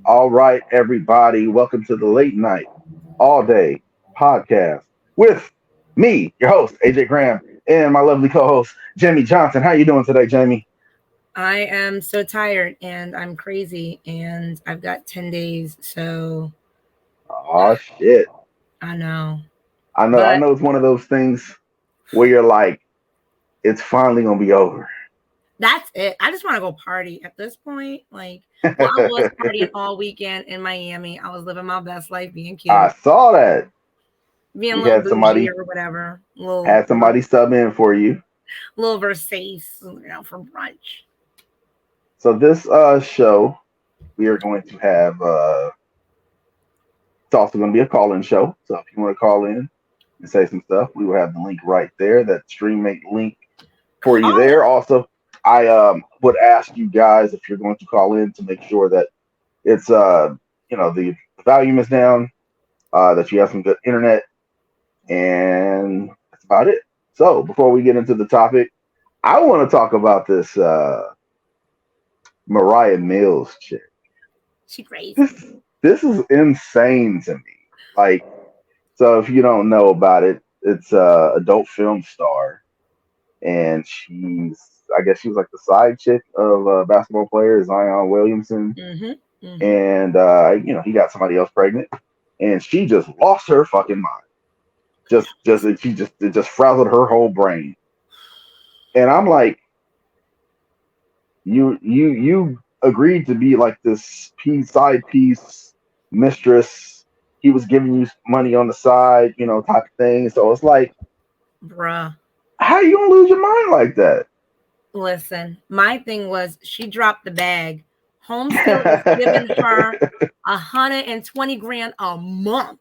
All right, everybody, welcome to the late night, all day podcast with me, your host, Ajay Graham, and my lovely co-host, Jamie Johnson. How you doing today, Jamie? I am so tired and I'm crazy and I've got 10 days. So Oh shit. I know. I But know it's one of those things where you're like, it's finally gonna be over. that's it. I just want to go party at this point. Well, I was partying all weekend in Miami. I was living my best life, being I cute, saw that. being a We little had bougie somebody or whatever. A little, had somebody sub in for you. little Versace, for brunch. So this show, we are going to have it's also going to be a call-in show. So if you want to call in and say some stuff, we will have the link right there. That StreamMate link for you Call there. it. Also, I would ask you guys if you're going to call in to make sure that it's the volume is down, that you have some good internet, and that's about it. So before we get into the topic, I want to talk about this Mariah Mills chick. She crazy. This this is insane to me. Like, so if you don't know about it, it's a adult film star, and I guess she was like the side chick of a basketball player Zion Williamson, Mm-hmm. Mm-hmm. and he got somebody else pregnant, and she just lost her fucking mind. It just frazzled her whole brain, and I'm like, you agreed to be like this side piece mistress. He was giving you money on the side, type of thing. So it's like, Bruh. how you gonna lose your mind like that? Listen, my thing was she dropped the bag. Homestead is giving her 120 grand a month.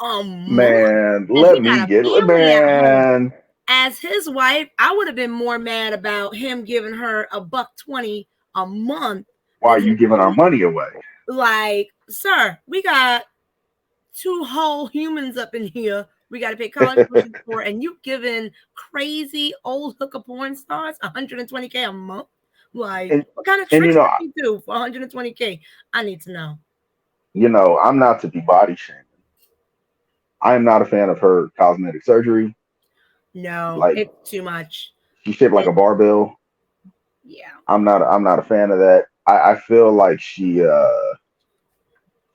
A month. Man, And let he me got a get family at home. man. As his wife, I would have been more mad about him giving her a buck 20 a month Why are than you giving our me. money away? Like, sir, we got two whole humans up in here. We got to pay college tuition for, and you giving crazy old hooker porn stars 120K a month. Like, And what kind of and tricks did he do for 120K? I need to know. I'm not to be body shaming. I am not a fan of her cosmetic surgery. No, Like, it's too much. she's shaped like a It, barbell. yeah. I'm not a fan of that. I feel like she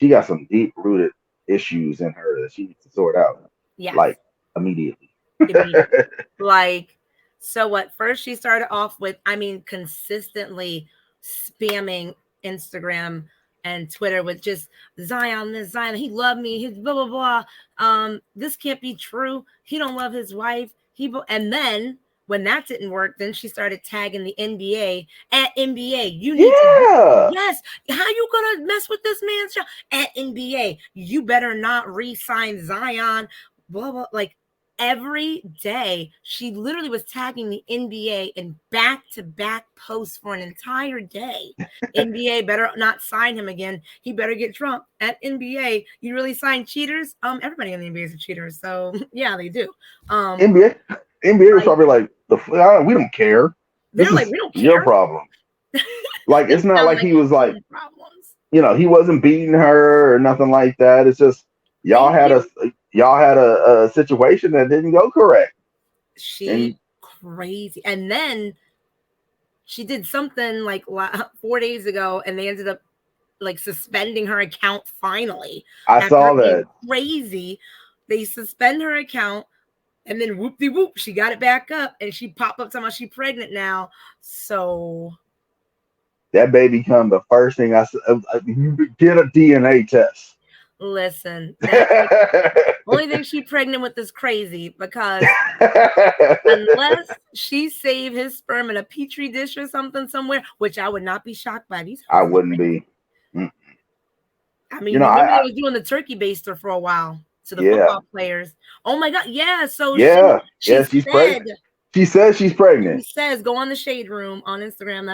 got some deep rooted issues in her that she needs to sort out, Yes. like, immediately. Immediately. Like, so what? First, she started off with, consistently spamming Instagram and Twitter with just Zion, this Zion, he loved me, his blah blah blah. This can't be true. He don't love his wife. And then when that didn't work, then she started tagging the NBA at NBA. You need to Yeah. yes. How you gonna mess with this man's job at NBA? You better not re-sign Zion. Blah blah. Like every day she literally was tagging the NBA in back-to-back posts for an entire day. NBA better not sign him again. He better get drunk at NBA. You really sign cheaters? Everybody in the NBA is a cheater, so yeah, they do. NBA NBA was Like probably like we don't care. they're This like, is we don't your care. problem. Like, Them it's not sound like like he your was like, own problems. he wasn't beating her or nothing like that. It's just y'all Thank had a you. y'all had a situation that didn't go correct. She And crazy. And then she did something like 4 days ago, and they ended up like suspending her account finally I after saw her being that. crazy. They suspend her account, and then whoop de whoop, she got it back up, and she popped up talking about she's pregnant now. So That baby come the first thing I said, get a DNA test. listen, that only thing she pregnant with is crazy because unless she save his sperm in a petri dish or something somewhere, which I would not be shocked by. These I hoes is wouldn't crazy. be. Mm. I You mean, know, you remember they I was doing the turkey baster for a while to the yeah, football players. Oh my god, yeah. So she yeah, she yeah. She's pregnant. said She says she's she pregnant. says go on the shade room on Instagram.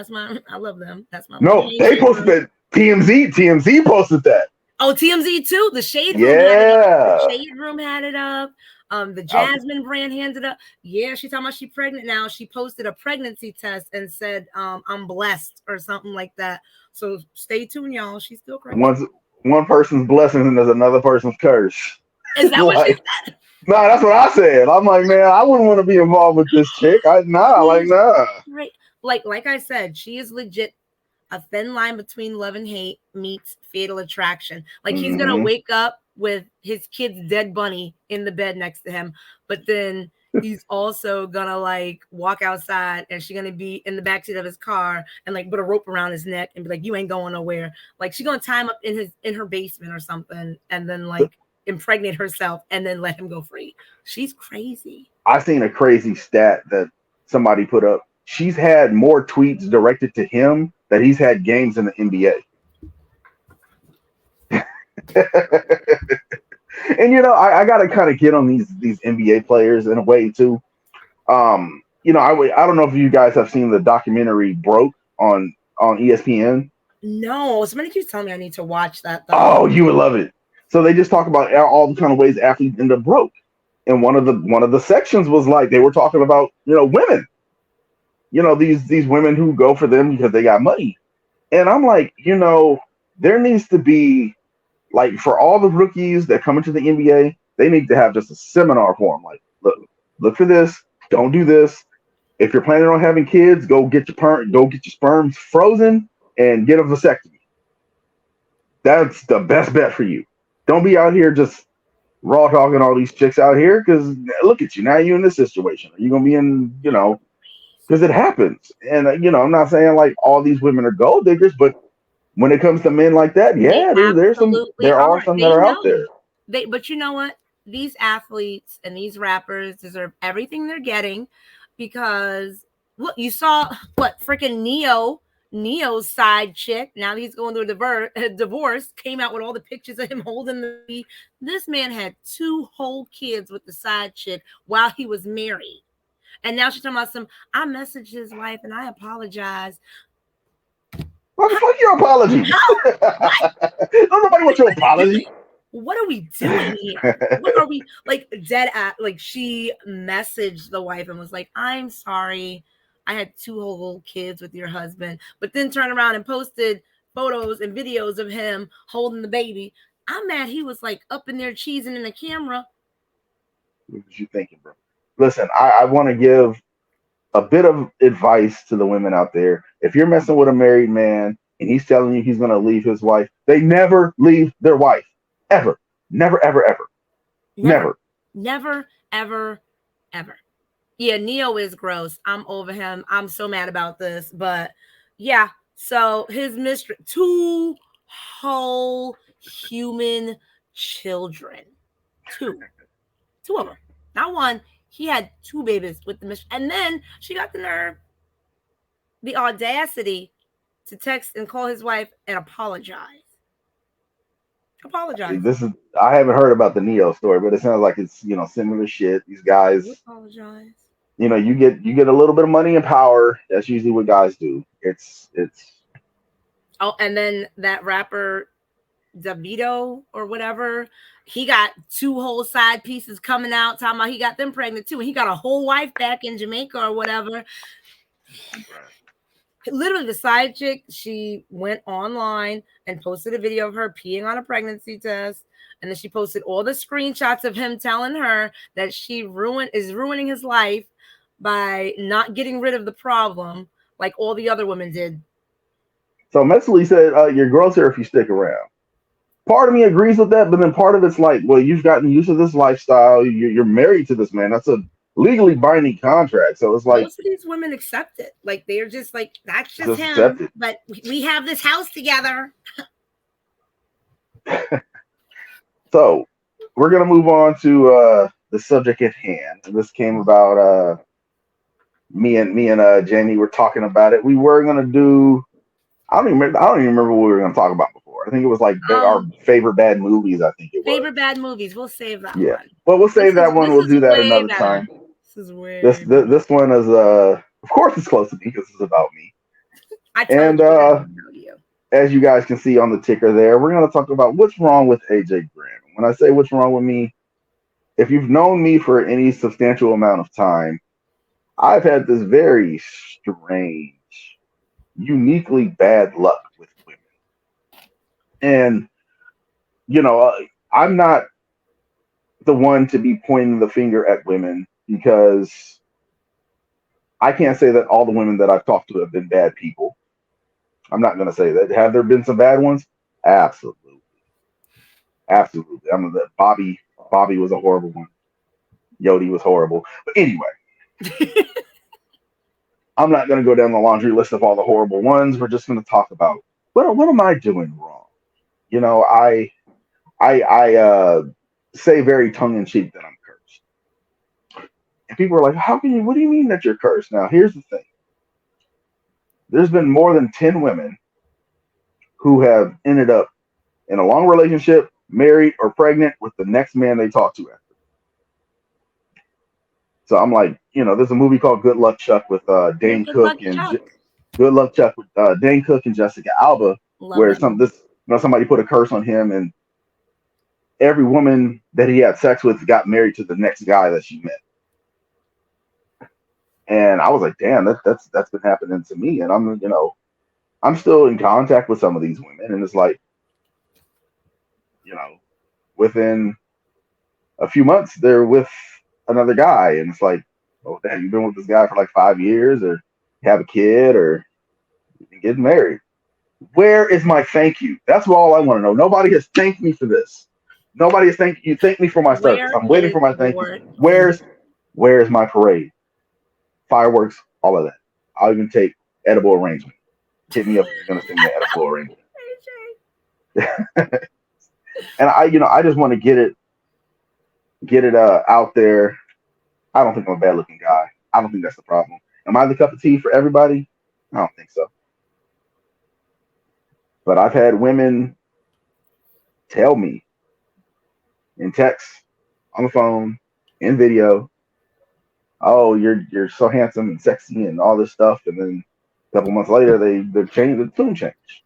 I love them. That's my little No, main they shade posted room. that. TMZ posted that. Oh, TMZ too. The shade room had it up. The Yeah. shade room had it up. The Jasmine brand handed up. Yeah, she's talking about she's pregnant now. She posted a pregnancy test and said, I'm blessed or something like that. So stay tuned, y'all. She's still crazy. One person's blessing is another person's curse. Is that what she said? Nah, that's what I said. I'm like, man, I wouldn't want to be involved with this chick. Nah. Right. Like I said, she is legit a thin line between love and hate meets fatal attraction. Like he's gonna wake up with his kid's dead bunny in the bed next to him, but then he's also gonna like walk outside and she's gonna be in the backseat of his car and like put a rope around his neck and be like, you ain't going nowhere. Like she's gonna tie him up in her basement or something and then like impregnate herself and then let him go free. She's crazy. I seen a crazy stat that somebody put up. She's had more tweets directed to him that he's had games in the NBA. And I got to kind of get on these NBA players in a way too. I don't know if you guys have seen the documentary Broke on ESPN. No, somebody keeps telling me I need to watch that though. Oh, you would love it. So they just talk about all the kind of ways athletes end up broke. And one of the sections was like they were talking about, women. These women who go for them because they got money. And I'm like, there needs to be, like, for all the rookies that come into the NBA, they need to have just a seminar for them. Like, look for this. Don't do this. If you're planning on having kids, go get your sperms frozen and get a vasectomy. That's the best bet for you. Don't be out here just raw talking all these chicks out here because look at you. Now you're in this situation. You're going to be in, because it happens. And, I'm not saying like all these women are gold diggers, but when it comes to men like that, yeah, there are some that are out there. But you know what? These athletes and these rappers deserve everything they're getting because look, you saw what freaking Neo's side chick. Now he's going through a divorce. Came out with all the pictures of him holding the baby. This man had 2 whole kids with the side chick while he was married. And now she's talking about I messaged his wife and I apologize. What the fuck your apology? Don't nobody want your apology. What are we doing here? What are we like dead at? Like she messaged the wife and was like, I'm sorry. I had 2 whole kids with your husband, but then turned around and posted photos and videos of him holding the baby. I'm mad he was like up in there cheesing in the camera. What was you thinking, bro? Listen, I want to give a bit of advice to the women out there. If you're messing with a married man and he's telling you he's going to leave his wife, they never leave their wife. Ever. Never, ever, ever. Never. Never, ever, ever. Yeah, Neo is gross. I'm over him. I'm so mad about this. But yeah, so his mistress, 2 whole human children. 2 of them. Not 1. He had 2 babies with the mistress. And then she got the nerve, the audacity to text and call his wife and apologize. I haven't heard about the Neo story, but it sounds like it's similar shit. These guys apologize. You get a little bit of money and power. That's usually what guys do. It's Oh, and then that rapper Davido or whatever, he got 2 whole side pieces coming out talking about he got them pregnant too, and he got a whole wife back in Jamaica or whatever. Literally, the side chick, she went online and posted a video of her peeing on a pregnancy test, and then she posted all the screenshots of him telling her that she is ruining his life by not getting rid of the problem like all the other women did. So Messley said, "You're grosser if you stick around." Part of me agrees with that, but then part of it's like, well, you've gotten used to this lifestyle. You're married to this man. That's a legally binding contract. So it's like most of these women accept it. Like they're just like, that's just him. But we have this house together. So we're gonna move on to the subject at hand. This came about me and Jamie were talking about it. We were gonna do I don't even remember what we were gonna talk about before. I think it was like our favorite bad movies, I think it was. Favorite bad movies. We'll save that one. Well, we'll save that one. We'll do that another time. This is weird. This one is of course it's close to me because it's about me. As you guys can see on the ticker there, we're gonna talk about what's wrong with Ajay Graham. When I say what's wrong with me, if you've known me for any substantial amount of time, I've had this very strange, uniquely bad luck with women. And, you know, I'm not the one to be pointing the finger at women because I can't say that all the women that I've talked to have been bad people. I'm not going to say that. Have there been some bad ones? Absolutely. Absolutely. I mean, that Bobby was a horrible one. Yodi was horrible. But anyway, I'm not going to go down the laundry list of all the horrible ones. We're just going to talk about what am I doing wrong? You know, I say very tongue in cheek that I'm cursed, and people are like, "How can you? What do you mean that you're cursed?" Now, here's the thing: there's been more than 10 women who have ended up in a long relationship, married, or pregnant with the next man they talk to after. So I'm like, there's a movie called Good Luck Chuck with Yeah, Dane good luck, Cook and Chuck. Good Luck Chuck with Dane Cook and Jessica Alba, Love where that movie. somebody put a curse on him, and every woman that he had sex with got married to the next guy that she met. And I was like, damn, that's been happening to me, and I'm still in contact with some of these women, and it's like, you know, within a few months they're with another guy, and it's like, oh damn, you've been with this guy for like 5 years, or you have a kid, or you get married. Where is my thank you? That's all I want to know. Nobody has thanked me for this. Nobody has thanked me for my service. Where I'm waiting is for my thank you. your Where's where's my parade? Fireworks, all of that. I'll even take edible arrangement. Hit me up if you're gonna send me an edible arrangement. And I just want to get it out there. I don't think I'm a bad looking guy. I don't think that's the problem. Am I the cup of tea for everybody? I don't think so. But I've had women tell me in text, on the phone, in video, oh, you're so handsome and sexy and all this stuff, and then a couple months later the tune change.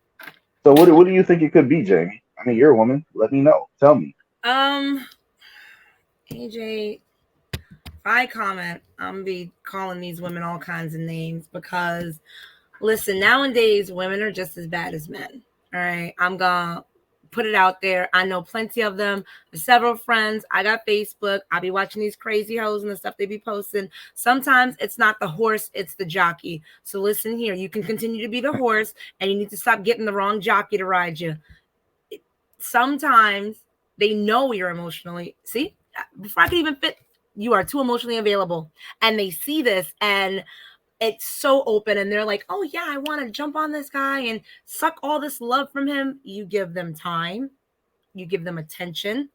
So what do you think it could be, Jamie? I mean, you're a woman. Let me know. Tell me. um AJ, I comment, I'm gonna be calling these women all kinds of names because listen, nowadays women are just as bad as men. All right. I'm gonna put it out there. I know plenty of them. Several friends. I got Facebook. I be watching these crazy hoes and the stuff they be posting. Sometimes it's not the horse, it's the jockey. So listen here, you can continue to be the horse and you need to stop getting the wrong jockey to ride you. Sometimes they know you're emotionally, see, before I can even fit, you are too emotionally available. And they see this and it's so open and they're like, oh yeah, I want to jump on this guy and suck all this love from him. You give them time, you give them attention.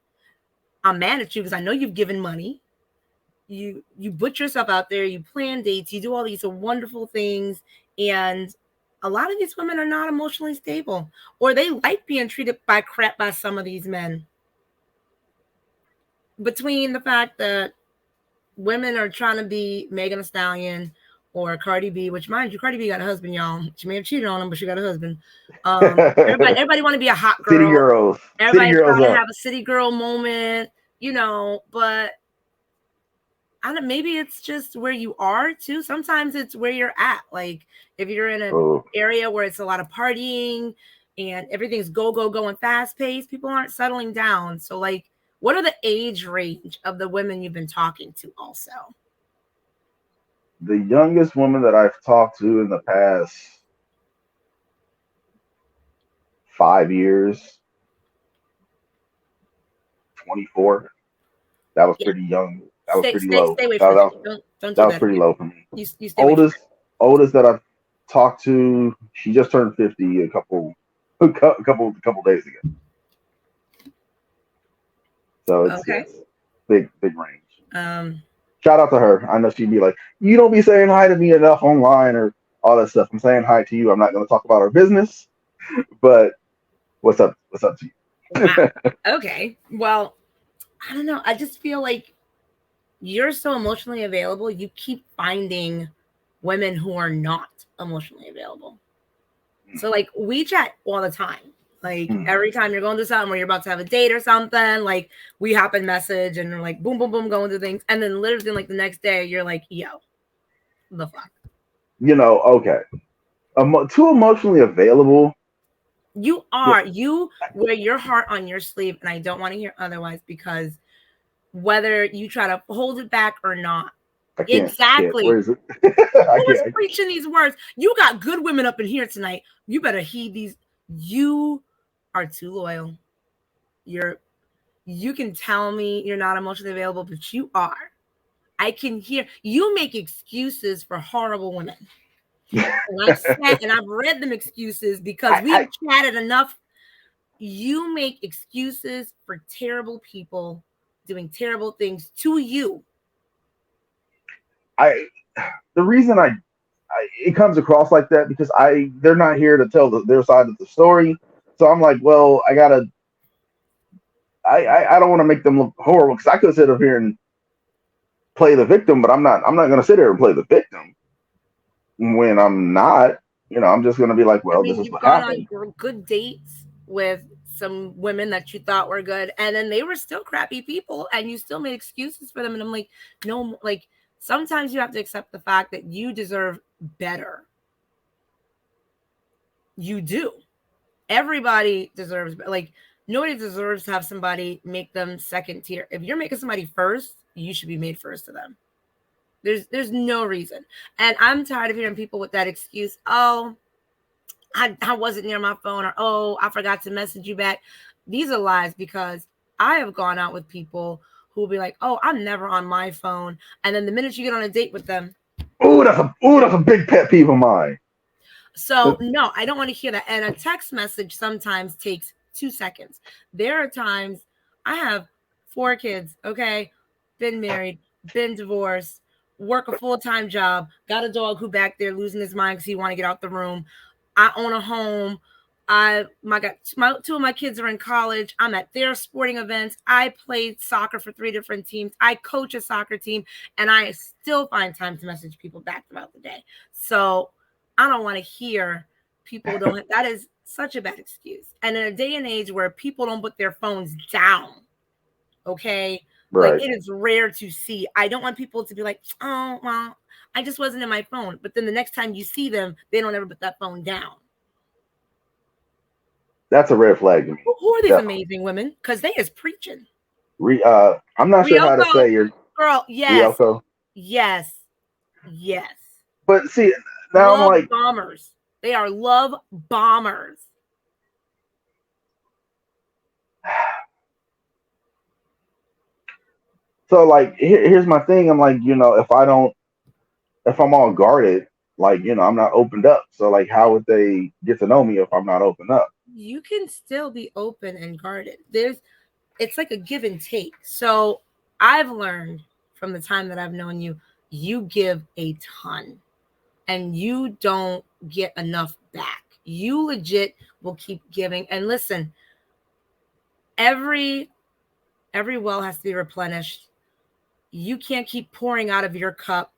I'm mad at you because I know you've given money. You put yourself out there, you plan dates, you do all these wonderful things, and a lot of these women are not emotionally stable, or they like being treated by crap by some of these men. Between the fact that women are trying to be Megan Thee Stallion or Cardi B, which mind you, Cardi B got a husband, y'all. She may have cheated on him, but she got a husband. Everybody want to be a hot City girl. girls. City Everybody's girls trying to up. have a city girl moment, but I don't. Maybe it's just where you are too. Sometimes it's where you're at. Like if you're in an Oh, area where it's a lot of partying and everything's go go go and fast paced, people aren't settling down. So like, what are the age range of the women you've been talking to? Also, the youngest woman that I've talked to in the past 5 years, 24. That was yeah, pretty young. That was stay pretty stay low. stay away That, from that that. was Don't that do was that pretty again. low for me. You stay away from Oldest oldest that I've talked to, she just turned 50 a couple days ago. So that. Okay. it's big range. Um. Shout out to her. I know she'd be like, you don't be saying hi to me enough online or all that stuff. I'm saying hi to you. I'm not going to talk about our business, but what's up? What's up to Wow. you? Okay. Well, I don't know. I just feel like you're so emotionally available. You keep finding women who are not emotionally available. So like we chat all the time. Like every time you're going to something where you're about to have a date or something, like we hop in message and we're like boom, boom, boom, going through things, and then literally like the next day you're like, yo, the fuck. Okay. Too emotionally available. You are. You wear your heart on your sleeve, and I don't want to hear otherwise because whether you try to hold it back or not. I can't. Exactly. Where is it? I Who is can't. preaching these words? You got good women up in here tonight. You better heed these. You are too loyal. You can tell me you're not emotionally available, but you are. I can hear you make excuses for horrible women. And I've read them excuses because we've chatted enough. You make excuses for terrible people doing terrible things to you. The reason it comes across like that because they're not here to tell their side of the story. So I'm like, well, I don't want to make them look horrible because I could sit up here and play the victim, but I'm not going to sit here and play the victim when I'm not. I'm just going to be like, well, this is You've what gone happened. on good dates with some women that you thought were good, and then they were still crappy people, and you still made excuses for them. And I'm like, no, like sometimes you have to accept the fact that you deserve better. You do. Everybody deserves, like, nobody deserves to have somebody make them second tier. If you're making somebody first, you should be made first to them. There's no reason. And I'm tired of hearing people with that excuse. Oh, I wasn't near my phone, or oh, I forgot to message you back. These are lies because I have gone out with people who will be like, oh, I'm never on my phone. And then the minute you get on a date with them, That's a big pet peeve of mine. So no, I don't want to hear that. And a text message sometimes takes 2 seconds. There are times I have 4 kids, okay, been married, been divorced, work a full-time job, got a dog who back there losing his mind because he want to get out the room. I own a home. My 2 of my kids are in college. I'm at their sporting events. I played soccer for 3 different teams. I coach a soccer team, and I still find time to message people back throughout the day. So I don't want to hear people don't. That is such a bad excuse. And in a day and age where people don't put their phones down, okay, Right. like it is rare to see. I don't want people to be like, oh, well, I just wasn't in my phone. But then the next time you see them, they don't ever put that phone down. That's a red flag to me. Who are these amazing women? Because they is preaching. I'm not sure how to say your girl. Yes, Ryoko. yes, yes. But see, now love I'm like bombers. They are love bombers. So like here's my thing. I'm like, if I'm all guarded, like, I'm not opened up. So like how would they get to know me if I'm not opened up? You can still be open and guarded. It's like a give and take. So I've learned from the time that I've known you, you give a ton and you don't get enough back. You legit will keep giving. And listen, every well has to be replenished. You can't keep pouring out of your cup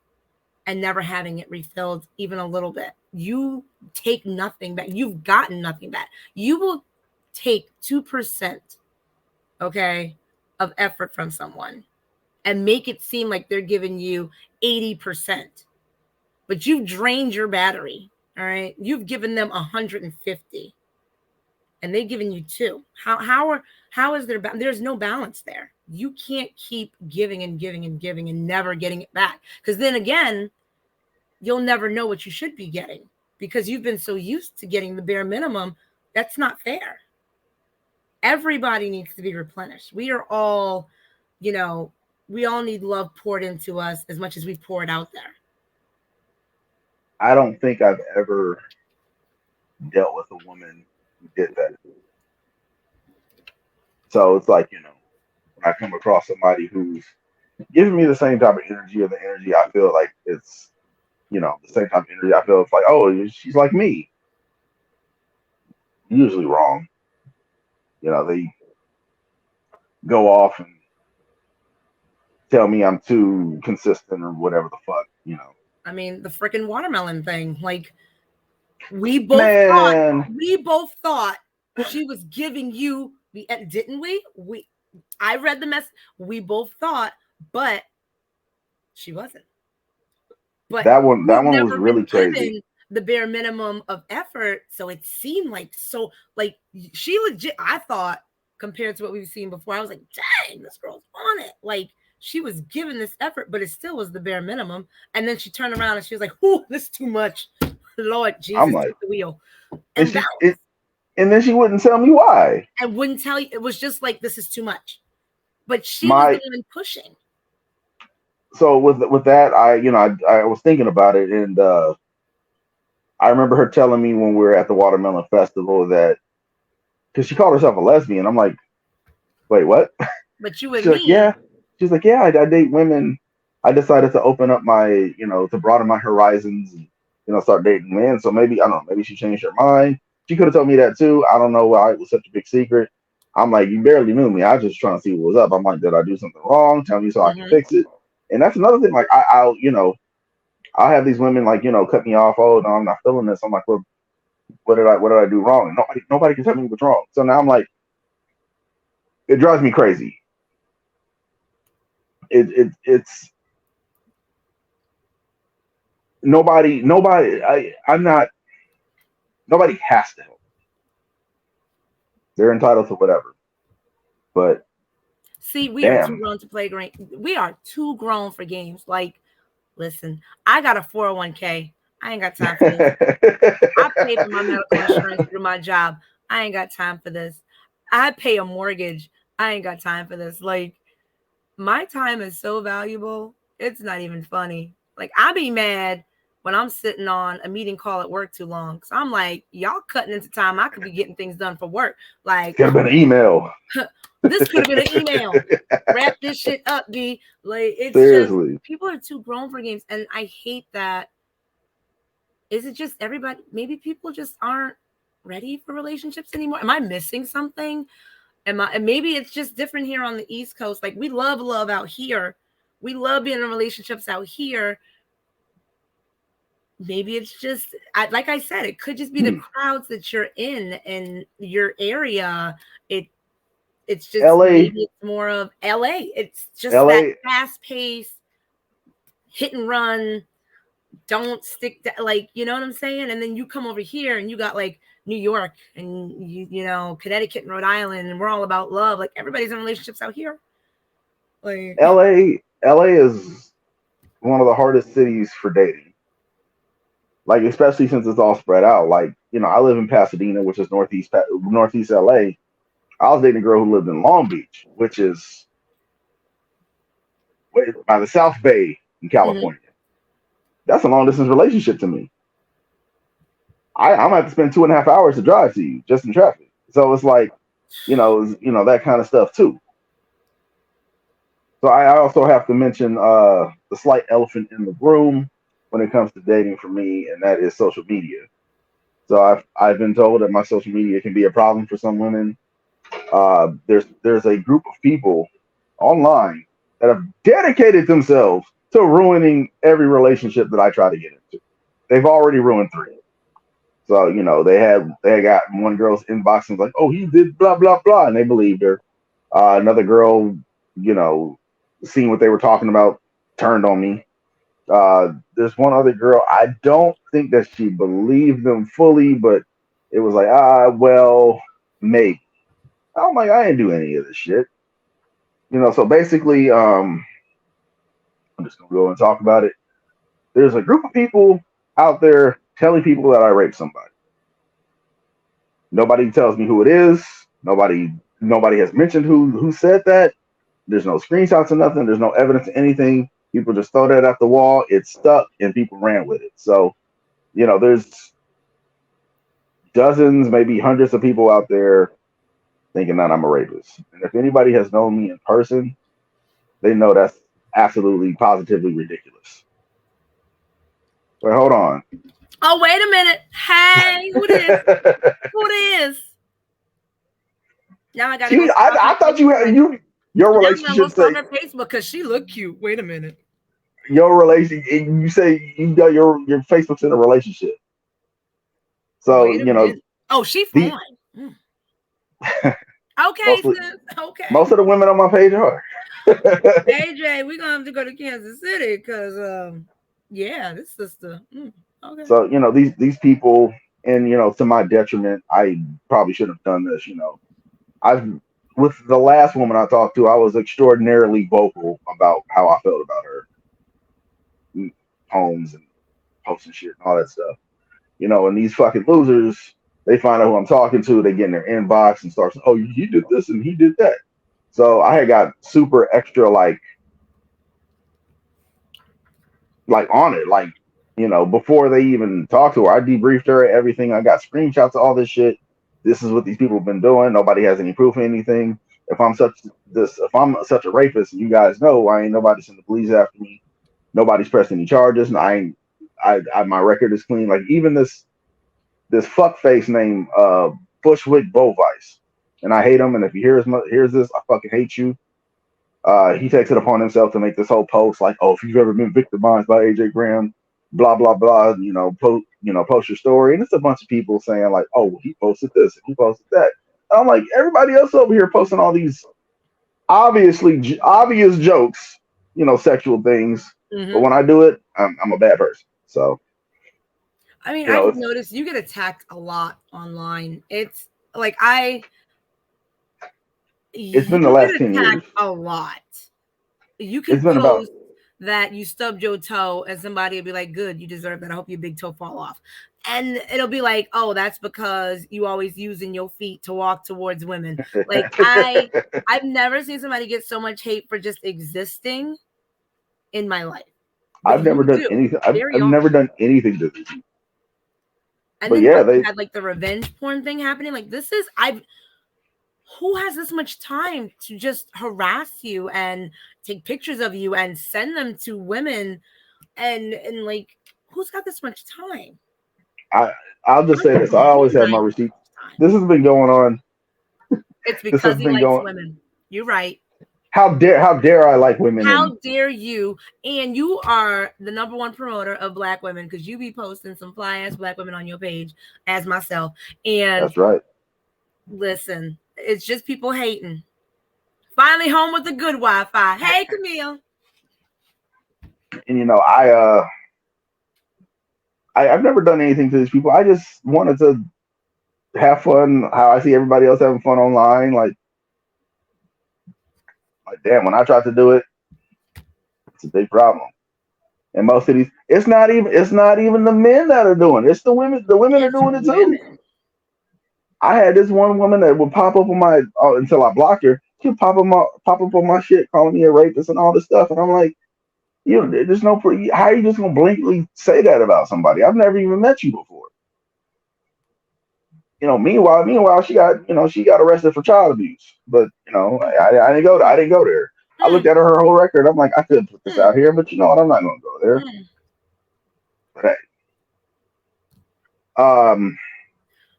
and never having it refilled even a little bit. You take nothing back. You've gotten nothing back. You will take 2%, okay, of effort from someone and make it seem like they're giving you 80%. But you've drained your battery, all right? You've given them 150 and they've given you 2. How is there's no balance there. You can't keep giving and giving and giving and never getting it back. Because then again, you'll never know what you should be getting because you've been so used to getting the bare minimum. That's not fair. Everybody needs to be replenished. We are all, we all need love poured into us as much as we've poured out there. I don't think I've ever dealt with a woman who did that. So it's like, when I come across somebody who's giving me the same type of energy or the energy I feel like it's, the same type of energy I feel it's like, oh, she's like me. Usually wrong. They go off and tell me I'm too consistent or whatever the fuck. I mean, the freaking watermelon thing. Like, we both thought She was giving you the, didn't we? I read the mess. We both thought, but she wasn't. But That we've one was never really been crazy. given the bare minimum of effort, so it seemed like so like she legit. I thought compared to what we've seen before, I was like, dang, this girl's on it. Like she was given this effort, but it still was the bare minimum. And then she turned around and she was like, "Whoo, this is too much." Lord I'm Jesus, like, take the wheel and and bounce. and then she wouldn't tell me why. I wouldn't tell you. It was just like this is too much. But she was the My one pushing. so with that, I was thinking about it, and I remember her telling me when we were at the Watermelon Festival that because she called herself a lesbian. I'm like, wait, what? But you She's and like, me, yeah. She's like, yeah, I date women. I decided to open up my, to broaden my horizons and, start dating men. So maybe, I don't know, maybe she changed her mind. She could have told me that too. I don't know why it was such a big secret. I'm like, you barely knew me. I was just trying to see what was up. I'm like, did I do something wrong? Tell me so I can mm-hmm. fix it. And that's another thing. Like, I'll have these women like, cut me off. Oh, no, I'm not feeling this. I'm like, well, what did I do wrong? And nobody can tell me what's wrong. So now I'm like, it drives me crazy. It's nobody I'm not nobody has to help. They're entitled to whatever. But See, we are too damn. grown to play great. We are too grown for games. Like, listen, I got a 401k. I ain't got time for this. I pay for my medical insurance through my job. I ain't got time for this. I pay a mortgage. I ain't got time for this. Like, my time is so valuable. It's not even funny. Like, I be mad when I'm sitting on a meeting call at work too long. Cause I'm like, y'all cutting into time. I could be getting things done for work. Like, Could have been an email. this could have been an email. Wrap this shit up, D. Like, it's just Seriously. people are too grown for games. And I hate that. Is it just everybody? Maybe people just aren't ready for relationships anymore. Am I missing something? And maybe it's just different here on the East Coast. Like we love love out here. We love being in relationships out here. Maybe it's just like I said, it could just be the crowds that you're in your area. It's just LA maybe it's more of LA. It's just that LA fast pace, hit and run, don't stick to, like, you know what I'm saying? And then you come over here and you got like New York and Connecticut and Rhode Island, and we're all about love. Like everybody's in relationships out here. Like LA is one of the hardest cities for dating. Like especially since it's all spread out. Like, I live in Pasadena, which is northeast LA. I was dating a girl who lived in Long Beach, which is by the South Bay in mm-hmm. California. That's a long distance relationship to me. I'm gonna have to spend 2.5 hours to drive to you just in traffic. So it's like, that kind of stuff too. So I also have to mention the slight elephant in the room when it comes to dating for me, and that is social media. So I've been told that my social media can be a problem for some women. There's a group of people online that have dedicated themselves to ruining every relationship that I try to get into. They've already ruined 3. So they got one girl's inbox and was like, oh, he did blah blah blah, and they believed her. Another girl, seeing what they were talking about, turned on me. There's one other girl. I don't think that she believed them fully, but it was like, well, maybe. I'm like, I didn't do any of this shit. So basically, I'm just gonna go and talk about it. There's a group of people out there telling people that I raped somebody. Nobody tells me who it is. Nobody has mentioned who said that. There's no screenshots or nothing. There's no evidence of anything. People just throw that at the wall. It stuck, and people ran with it. So, there's dozens, maybe hundreds of people out there thinking that I'm a rapist. And if anybody has known me in person, they know that's absolutely, positively ridiculous. Wait, hold on. Oh, wait a minute. Hey, who this? Who this? Now I gotta go. I thought you had your Now I'm gonna relationship look on say her Facebook because she looked cute. Wait a minute. your relation. You say you got your Facebook's in a relationship. So Wait a minute. Oh, she the fine. Okay, Mostly, sis. Okay. most of the women on my page are. AJ, we're gonna have to go to Kansas City because yeah, this sister. Okay. So these people, and to my detriment, I probably shouldn't have done this. I've with the last woman I talked to, I was extraordinarily vocal about how I felt about her homes and posting shit and all that stuff. And these fucking losers, they find out who I'm talking to, they get in their inbox and start saying, "Oh, he did this and he did that." So I had got super extra like on it, like before they even talked to her, I debriefed her everything. I got screenshots of all this shit. This is what these people have been doing. Nobody has any proof of anything. If I'm such a rapist, you guys know I ain't nobody send the police after me. Nobody's pressed any charges, and I ain't. My record is clean. Like even this fuckface named Bushwick Bovice, and I hate him. And if he hears this, I fucking hate you. He takes it upon himself to make this whole post like, "Oh, if you've ever been victimized by Ajay Graham, blah blah blah, post your story." And it's a bunch of people saying like, "Oh, well, he posted this and he posted that." And I'm like, everybody else over here posting all these obvious jokes, sexual things, but Mm-hmm. when I do it, I'm a bad person. So I mean, you I've know, noticed you get attacked a lot online. It's like it's been you the last get 10 years. attacked a lot. You It's could been about post that you stubbed your toe, and somebody will be like, "Good, you deserve that. I hope your big toe fall off." And it'll be like, "Oh, that's because you always using your feet to walk towards women." Like I've never seen somebody get so much hate for just existing in my life, but I've never you done do anything. very I've never often. done anything to these people. And But then yeah, what? You they had like the revenge porn thing happening. Like this is I've who has this much time to just harass you and take pictures of you and send them to women and like who's got this much time? I I'll just I'm say this. I telling you, always have my anybody got receipts. this time. This has been going on. It's This because has he been likes going. women. You're right. How dare I like women and How dare you? And you are the number one promoter of black women because you be posting some fly ass black women on your page as myself. And that's right. listen, it's just people hating. Finally home with the good Wi-Fi. Hey, Camille. And I've never done anything to these people. I just wanted to have fun. How I see everybody else having fun online. Like damn, when I tried to do it, it's a big problem. And most of these, it's not even the men that are doing it. It's the women. The women are It's doing it too. women. I had this one woman that would pop up on my until I blocked her. She'd pop up on my shit, calling me a rapist and all this stuff. And I'm like, there's no. How are you just gonna blatantly say that about somebody? I've never even met you before. Meanwhile, she got arrested for child abuse. But I didn't go. I didn't go there. I Mm, looked at her whole record. I'm like, I could put this mm, out here, but you know what? I'm not gonna go there. mm. But hey, um,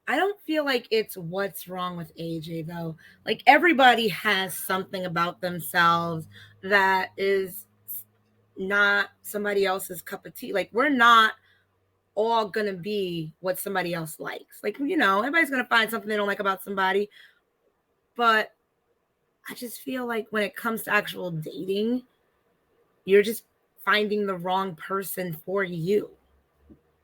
I don't feel like it's what's wrong with AJ though. Like everybody has something about themselves that is not somebody else's cup of tea. Like we're not all gonna be what somebody else likes. Like everybody's gonna find something they don't like about somebody. But I just feel like when it comes to actual dating, you're just finding the wrong person for you.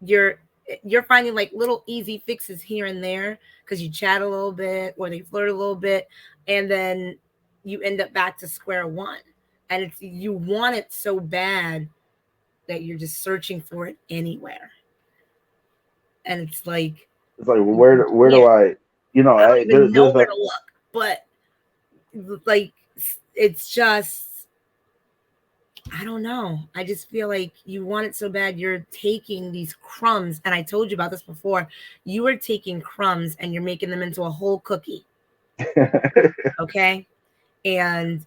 You're you're finding like little easy fixes here and there because you chat a little bit or they flirt a little bit and then you end up back to square one and it's you want it so bad that you're just searching for it anywhere and it's like it's like, well, you where do can't I? I don't even know There's where that. to look but like it's just I don't know. I just feel like you want it so bad. You're taking these crumbs, and I told you about this before. You are taking crumbs and you're making them into a whole cookie. Okay. And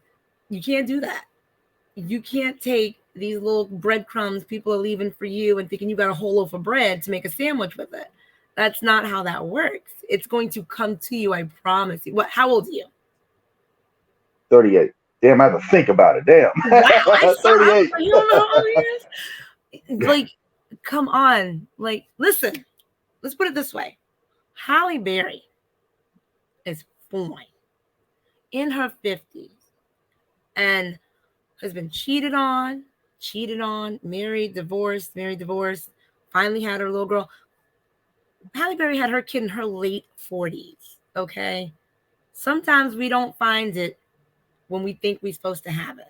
you can't do that. You can't take these little breadcrumbs people are leaving for you and thinking you got a whole loaf of bread to make a sandwich with it. That's not how that works. It's going to come to you, I promise you. What? How old are you? 38. Damn, I have to think about it. Wow, I Damn. saw. I was 38. like, you don't know how old he is. Like, come on. Like, listen. Let's put it this way. Halle Berry is point in her 50s and has been cheated on, married, divorced, finally had her little girl. Halle Berry had her kid in her late 40s. Okay. Sometimes we don't find it when we think we're supposed to have it.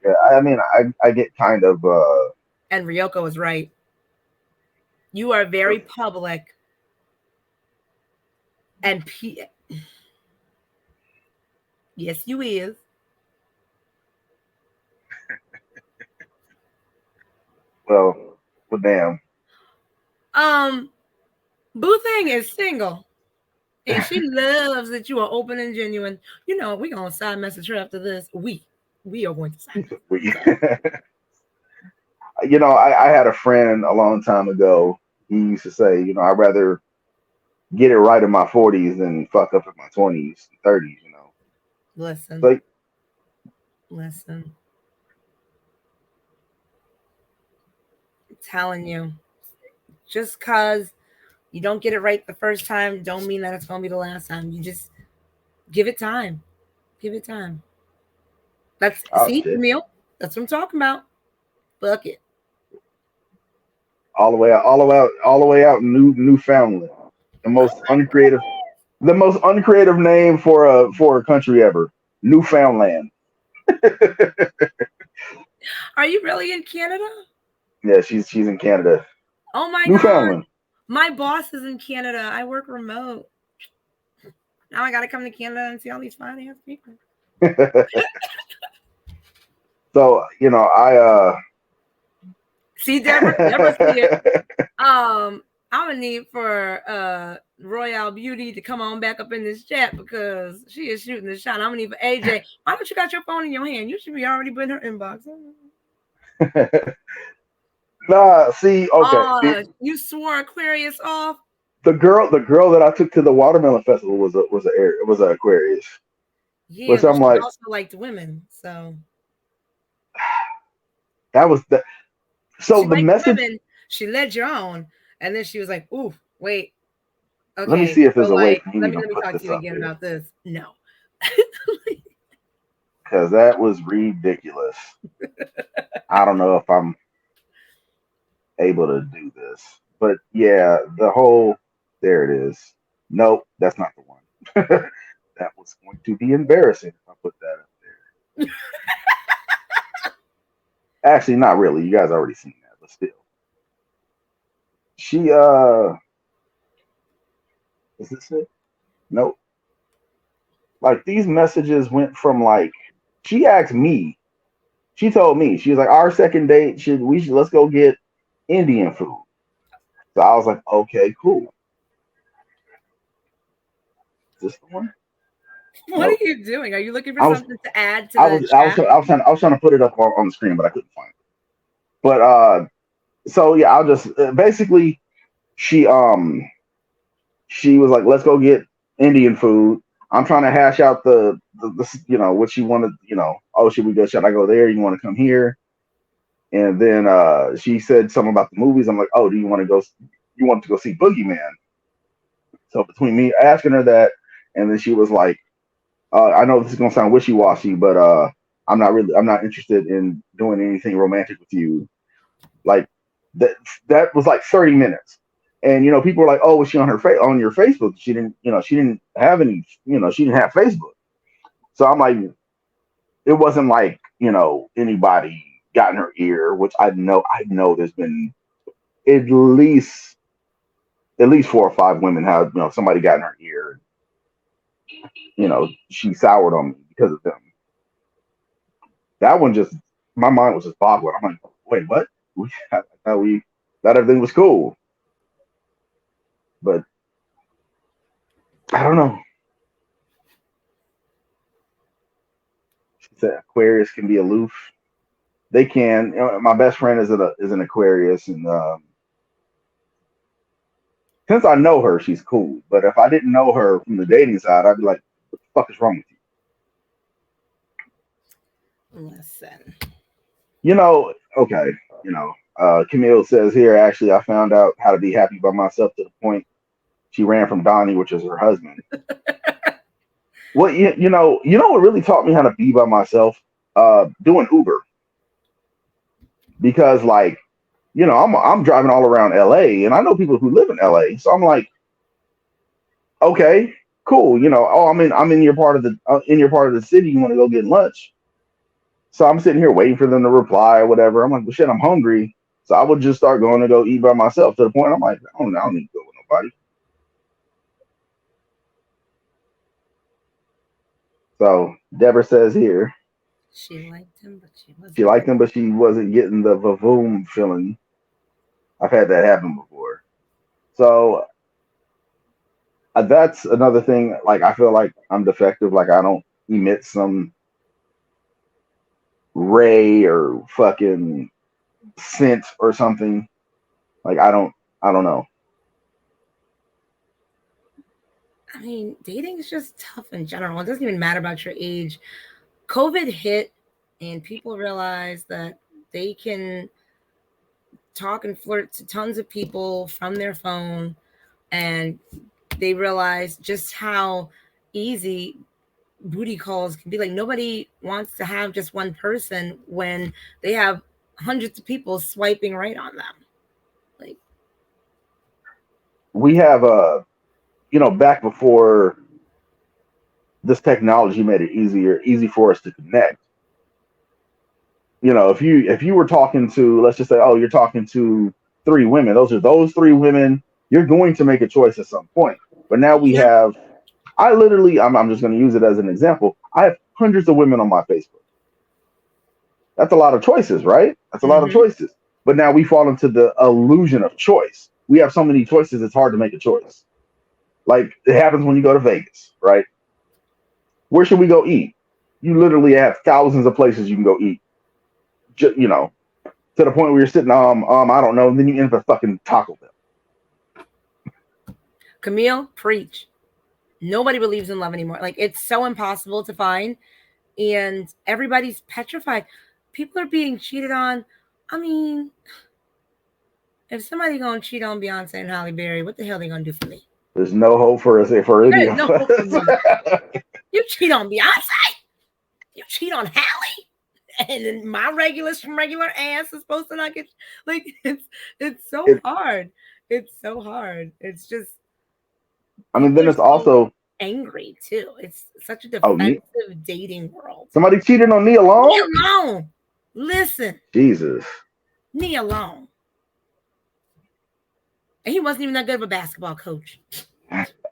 Yeah, I mean, I get kind of And Ryoko was right. You are very public and yes, you is. well, well, damn. Um, Boo Thing is single. And she loves that you are open and genuine. You know, we gonna side message her after this. We are going to side We- message. I had a friend a long time ago. He used to say, I'd rather get it right in my 40s than fuck up in my 20s, 30s. Listen, Like, listen. I'm telling you, just cause you don't get it right the first time, don't mean that it's gonna be the last time. You just give it time. Give it time. That's oh see, shit, Camille. That's what I'm talking about. Fuck it. all the way out, all the way out, all the way out. Newfoundland, the Oh most my uncreative, the most uncreative name for a country ever. Newfoundland. Are you really in Canada? Yeah, she's in Canada. Oh my god. Newfoundland. My boss is in Canada. I work remote. Now I gotta come to Canada and see all these fine ass people. So See Deborah? Deborah see it. I'm gonna need for Royale Beauty to come on back up in this chat because she is shooting the shot. I'm gonna need for AJ. Why don't you got your phone in your hand? You should be already in her inbox. nah, see, okay, You swore Aquarius off. the girl that I took to the watermelon festival was a Aquarius, Yeah, which but I'm she like, also liked women, so that was the so she the liked message. women. She led you on, and then she was like, "Ooh, wait, Let me okay, see if so there's a way like, for me to even let me put talk to this you up again there about this." No. because that was ridiculous. I don't know if I'm able to do this, but yeah, the whole there it is. Nope, that's not the one. That was going to be embarrassing if I put that up there. Actually, not really. You guys already seen that, but still, she is this it? Nope. Like these messages went from like she asked me. She told me she was like our second date should let's go get Indian food. So I was like, okay, cool. Is this the one? What are Nope. you doing? Are you looking for I was something to add to I the was I was chat? I was trying to put it up on the screen, but I couldn't find it. But so yeah, I'll just basically she she was like, let's go get Indian food. I'm trying to hash out the what she wanted. Oh, should we go? Should I go there? You want to come here? And then she said something about the movies. I'm like, oh, do you want to go? You want to go see Boogeyman? So between me asking her that, and then she was like, I know this is gonna sound wishy washy, but I'm not interested in doing anything romantic with you. Like that that was like 30 minutes. And people were like, "Oh, was she on on your Facebook?" She didn't have any, she didn't have Facebook. So I'm like, it wasn't like anybody got in her ear, which I know there's been at least at least 4 or 5 women have somebody got in her ear. She soured on me because of them. That one just my mind was just boggling. I'm like, wait, what? I thought we thought everything was cool, but I don't know. She said Aquarius can be aloof. They can. My best friend is an Aquarius, and since I know her, she's cool. But if I didn't know her from the dating side, I'd be like, what the fuck is wrong with you? Listen. Okay. Camille says here, actually, I found out how to be happy by myself to the point. She ran from Donnie, which is her husband. Well, you know what really taught me how to be by myself? Doing Uber, because like, I'm driving all around LA, and I know people who live in LA, so I'm like, okay, cool. Oh, I'm in your part of the city. You want to go get lunch? So I'm sitting here waiting for them to reply or whatever. I'm like, well, shit, I'm hungry. So I would just start going to go eat by myself, to the point I'm like, I don't need to go with nobody. So Deborah says here, She liked him, but she she wasn't. liked him, but she wasn't getting the vavoom feeling. I've had that happen before. So that's another thing. Like, I feel like I'm defective. Like, I don't emit some ray or fucking scent or something. Like, I don't know. I mean, dating is just tough in general. It doesn't even matter about your age. COVID hit, and people realized that they can talk and flirt to tons of people from their phone, and they realized just how easy booty calls can be. Like, nobody wants to have just one person when they have hundreds of people swiping right on them. Like, We have back before this technology made it easy for us to connect. If you were talking to, let's just say, oh, you're talking to three women, those three women, you're going to make a choice at some point. But now we yeah. have, I literally, I'm just going to use it as an example. I have hundreds of women on my Facebook. That's a lot of choices, right? That's a lot of Mm-hmm. choices. But now we fall into the illusion of choice. We have so many choices, it's hard to make a choice. Like, it happens when you go to Vegas, right? Where should we go eat? You literally have thousands of places you can go eat. To the point where you're sitting, I don't know, and then you end up at fucking Taco Bell. Camille, preach. Nobody believes in love anymore. Like, it's so impossible to find, and everybody's petrified. People are being cheated on. I mean, if somebody gonna cheat on Beyonce and Halle Berry, what the hell they gonna do for me? There's no hope for us, for any There's of no hope for me. us. You cheat on Beyonce, you cheat on Halle, and then my regular ass is supposed to not get, like, it's so it, hard. It's so hard. It's just, I mean, people then are it's so also, angry too. It's such a oh, defensive dating world. somebody cheated on me Me alone. alone. Listen, Jesus. me alone. And he wasn't even that good of a basketball coach.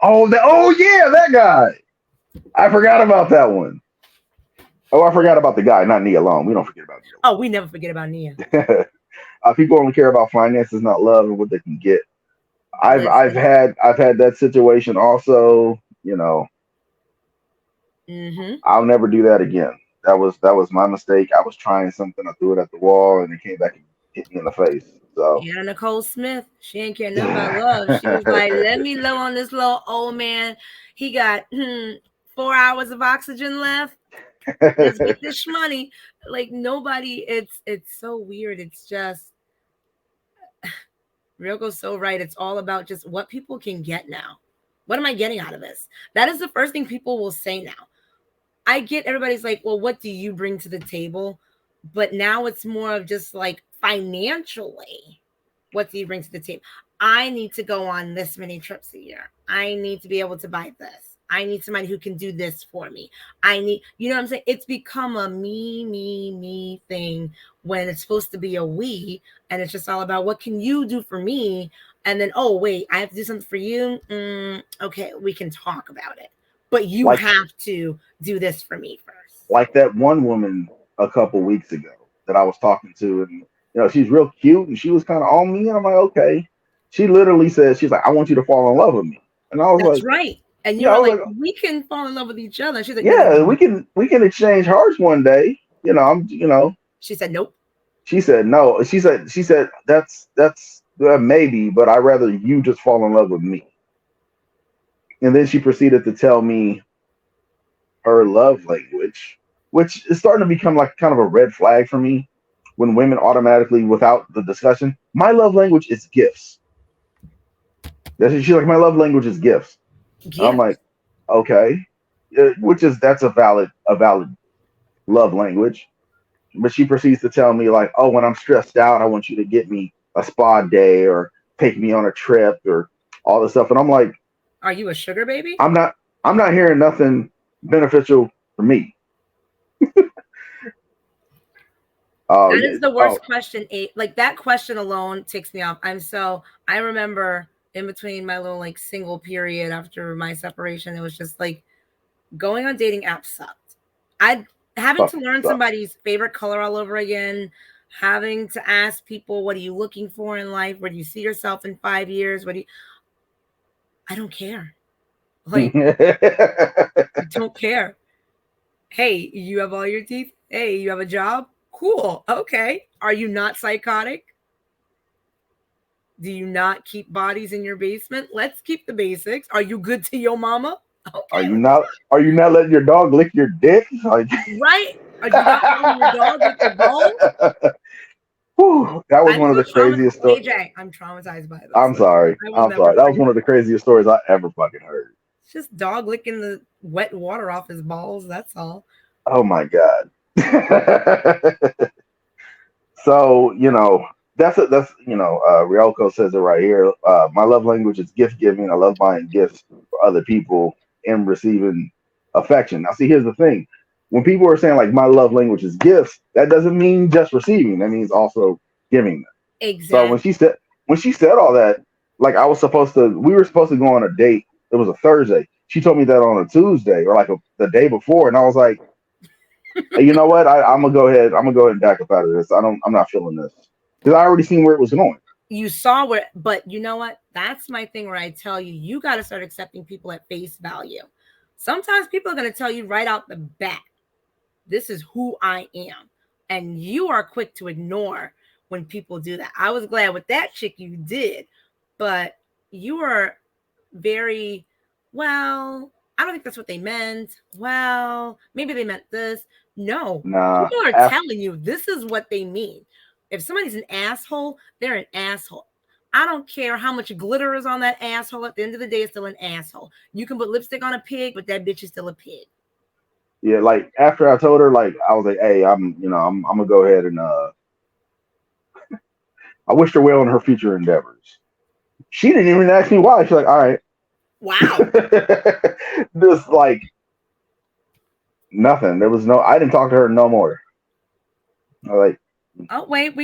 Oh yeah, that guy. I forgot about that one. Oh, I forgot about the guy, not Nia Long. We don't forget about Oh, we never forget about Nia. Nia. People only care about finances, not love, and what they can get. I've Listen. had that situation also. Mm-hmm. I'll never do that again. That was my mistake. I was trying something, I threw it at the wall, and it came back and hit me in the face. So Yeah, Nicole Smith, she ain't care nothing about love. She was like, let me love on this little old man. He got 4 hours of oxygen left. Let's get this money. Like, nobody, it's so weird. It's just, Ryoko's so right. It's all about just what people can get now. What am I getting out of this? That is the first thing people will say now. I get everybody's like, well, what do you bring to the table? But now it's more of just like, financially, what do you bring to the table? I need to go on this many trips a year. I need to be able to buy this. I need somebody who can do this for me. I need, you know what I'm saying? It's become a me thing when it's supposed to be a we, and it's just all about what can you do for me? And then, oh, wait, I have to do something for you. Okay, we can talk about it. But you like have to do this for me first. like that one woman a couple weeks ago that I was talking to, and she's real cute, and she was kind of on me, and I'm like, okay. She literally said, she's like, I want you to fall in love with me, and I was That's like, right. And you yeah, I were was like, like, we can fall in love with each other. And she's like, no, no, no, yeah, we no. can exchange hearts one day. She said, nope. She said no. She said that's maybe, but I'd rather you just fall in love with me. And then she proceeded to tell me her love language, which is starting to become like kind of a red flag for me when women automatically, without the discussion, my love language is gifts. She's like, my love language is gifts. And I'm like, Gifts. okay, which is that's a valid love language. But she proceeds to tell me like, oh, when I'm stressed out, I want you to get me a spa day or take me on a trip or all this stuff. And I'm like, Are you a sugar baby? I'm not I'm not hearing nothing beneficial for me. Oh That yeah. is the Oh, worst question. Like that question alone ticks me off. I remember in between my little like single period after my separation, it was just like going on dating apps sucked. I having to fucking learn suck. somebody's favorite color all over again, having to ask people, what are you looking for in life? Where do you see yourself in 5 years? I don't care. Like, I don't care. Hey, you have all your teeth. Hey, you have a job. Cool. Okay. Are you not psychotic? Do you not keep bodies in your basement? Let's keep the basics. Are you good to your mama? are Okay, you let's not are you not letting your dog lick your dick? Like right. Are you not letting your dog lick your balls? whew, that was I'm one of so the traumatized. craziest stories. AJ, I'm traumatized by this. I'm sorry. I will I'm never sorry. That was forget one of the that. craziest stories I ever fucking heard. It's just dog licking the wet water off his balls. That's all. Oh my god. So that's Ryoko says it right here. My love language is gift giving. I love buying gifts for other people and receiving affection. Now, see, here's the thing: when people are saying like my love language is gifts, that doesn't mean just receiving. That means also giving them. So Exactly. when she said all that, like we were supposed to go on a date. It was a Thursday. She told me that on a Tuesday or like the day before, and I was like, hey, you know what? I'm gonna go ahead. I'm gonna go ahead and back up out of this. I'm not feeling this because I already seen where it was going. You saw where, but you know what? That's my thing where I tell you, you got to start accepting people at face value. Sometimes people are going to tell you right out the bat, this is who I am. And you are quick to ignore when people do that. I was glad with that chick you did, but you were very, well, I don't think that's what they meant. Well, maybe they meant this. No, Nah, people are after telling you this is what they mean. If somebody's an asshole, they're an asshole. I don't care how much glitter is on that asshole. At the end of the day, it's still an asshole. You can put lipstick on a pig, but that bitch is still a pig. yeah, like after I told her, like I was like, hey, I'm gonna go ahead and I wished her well in her future endeavors. She didn't even ask me why. She's like, all right, Wow. just like nothing. There was no. I didn't talk to her no more. I was like, Oh, wait,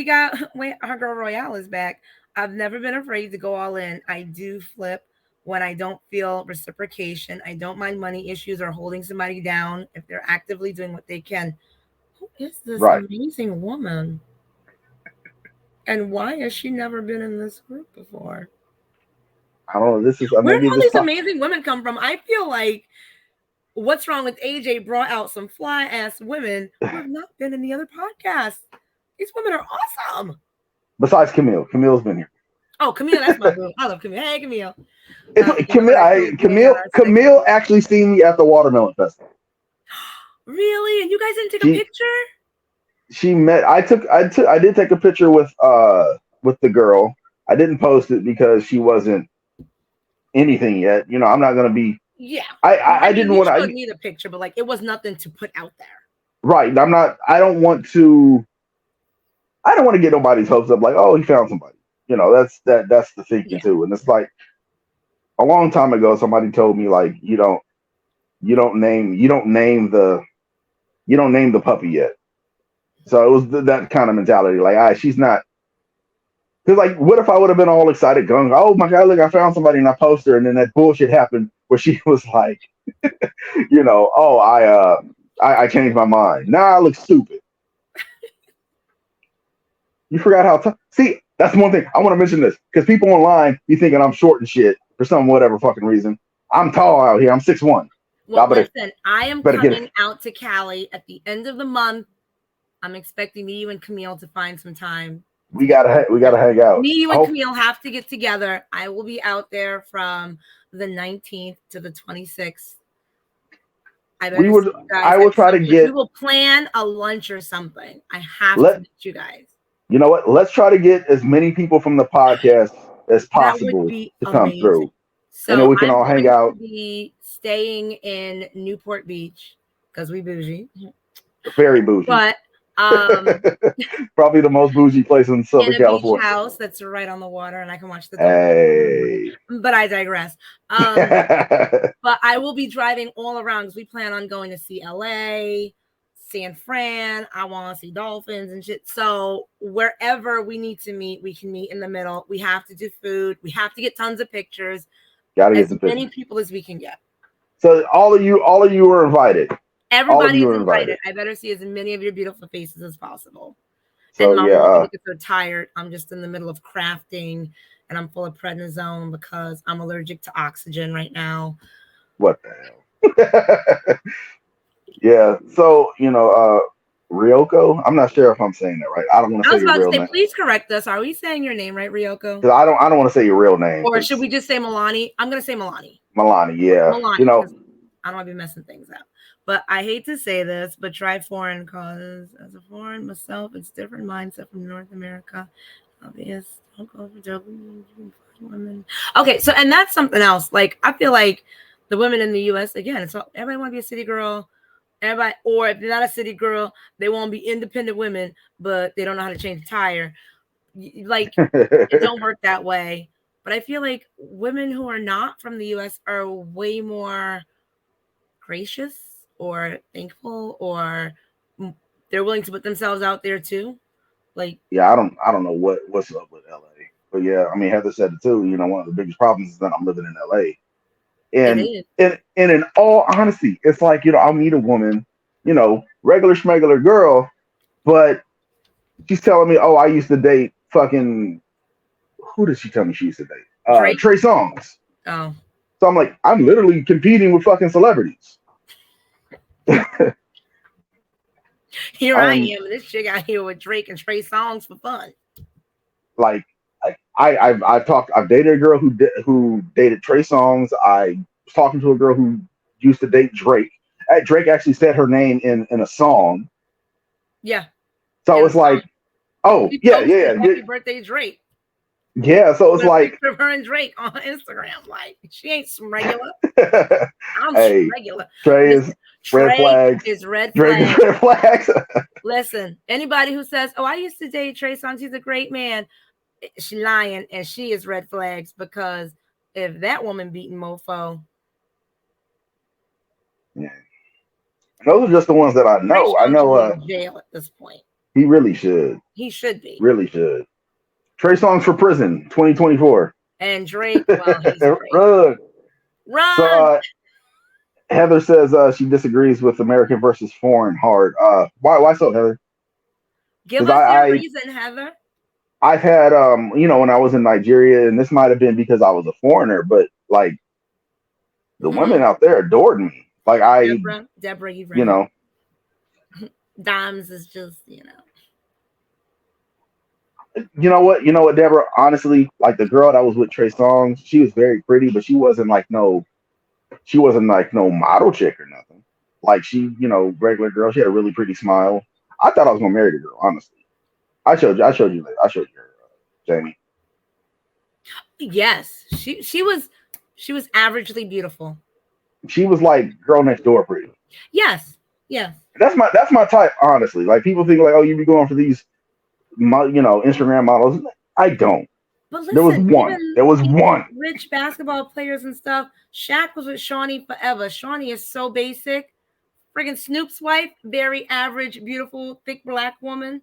our girl Royale is back. I've never been afraid to go all in. I do flip when I don't feel reciprocation. I don't mind money issues or holding somebody down if they're actively doing what they can. Who is this right. amazing woman? And why has she never been in this group before? I don't know. This is Where do maybe all this. these amazing women come from? I feel like What's Wrong with AJ brought out some fly ass women who have not been in the other podcast. These women are awesome. Besides Camille's been here. Oh, Camille, that's my boo. I love Camille. Hey, Camille. It's You know what I told Jay on our second? Camille actually seen me at the Watermelon Festival. Really? And you guys didn't take a She picture? she met. I did take a picture with the girl. I didn't post it because she wasn't anything yet. I'm not gonna be. Yeah. I I mean, didn't you want showed to. me the picture, but like it was nothing to put out there. Right. I'm not. I don't want to. I don't want to get nobody's hopes up. Like, oh, he found somebody. That's the thinking Yeah. too. And it's like a long time ago, somebody told me like you don't name the puppy yet. So it was that kind of mentality. Like, she's not. Because like, what if I would have been all excited, going, "Oh my god, look, I found somebody," and I post her, and then that bullshit happened where she was like, "Oh, I changed my mind. Now I look stupid." You forgot how. See, that's one thing I want to mention this because people online be thinking I'm short and shit for some whatever fucking reason. I'm tall out here. I'm 6'1". Well, Y'all better listen, I am better get it. coming out to Cali at the end of the month. I'm expecting you and Camille to find some time. We gotta hang out. Me, you, I and hope Camille have to get together. I will be out there from the 19th to the 26th. I we better see would. you guys I will at try some to point. We get. will plan a lunch or something. I have to Let meet you guys. you know what? Let's try to get as many people from the podcast as That would possible be to come amazing. through, and then So we can I'm all hang going to out. be staying in Newport Beach because we bougie. Very bougie. But um Probably the most bougie place in in Southern a beach California. house that's right on the water and I can watch the dolphins. Hey. But I digress. But I will be driving all around because we plan on going to see LA, San Fran. I want to see dolphins and shit. So wherever we need to meet, we can meet in the middle. We have to do food. We have to get tons of pictures. Gotta get As some many pictures. people as we can get. So all of you are invited. All of Everybody you is are invited. invited. I better see as many of your beautiful faces as possible. So And Mama, yeah, don't get so tired. I'm just in the middle of crafting and I'm full of prednisone because I'm allergic to oxygen right now. what the hell? Yeah. So Ryoko. I'm not sure if I'm saying that right. I don't want to I say was your about to real say, name please correct us. Are we saying your name right, Ryoko? because I don't want to say your real name Or should because we just say Milani? I'm going to say Milani. Milani. Yeah. Milani, because I don't want to be messing things up. But I hate to say this, but try foreign cause as a foreign myself, it's different mindset from North America. Obvious. Don't go for joking. Women. Okay, so and that's something else. Like I feel like the women in the US, again, it's all, everybody want to be a city girl. Everybody, or if they're not a city girl, they want to be independent women, but they don't know how to change a tire. Like it don't work that way. But I feel like women who are not from the US are way more gracious or thankful or they're willing to put themselves out there too. Like Yeah, I don't know what's up with LA. But yeah, I mean Heather said it too. One of the biggest problems is that I'm living in LA. it And is. and in all honesty, it's like, I'll meet a woman, regular schmegular girl, but she's telling me, oh, I used to date fucking who did she tell me she used to date? Drake. Trey Songz. Oh. So I'm like, I'm literally competing with fucking celebrities. Here I am, this chick out here with Drake and Trey Songz for fun. Like I've dated a girl who dated Trey Songz. I was talking to a girl who used to date Drake. Drake actually said her name in a song. Yeah. So it's like, oh yeah. Happy birthday, Drake. Yeah, so it's like picture of her and Drake on Instagram. Like she ain't some regular. I'm hey, regular. Trey is red flags. Is red Drake flags. is red flags. Listen, anybody who says, "Oh, I used to date Trey Songz, he's a great man," she lying, and she is red flags because if that woman beating mofo, yeah, those are just the ones that I know. I know. In jail at this point. He really should. He should be. Really should. Trey Songz for prison, 2024. And Drake, well, he's great. Run. Run. So Heather says she disagrees with American versus foreign hard. Why so, Heather? Give us your reason, Heather. I've had when I was in Nigeria, and this might have been because I was a foreigner, but like the women out there adored me. Like Deborah, you Dimes is just, You know what, Deborah? Honestly, like the girl that was with Trey Songz, she was very pretty, but she wasn't like no model chick or nothing. Like she, regular girl. She had a really pretty smile. I thought I was gonna marry the girl, honestly. I showed you her, Jamie. Yes, she was averagely beautiful. She was like girl next door pretty. Yes. That's my type, honestly. Like people think like, oh, you be going for these, Instagram models. I don't. But listen, there was one. Rich basketball players and stuff. Shaq was with Shawnee forever. Shawnee is so basic. Friggin' Snoop's wife, very average, beautiful, thick black woman.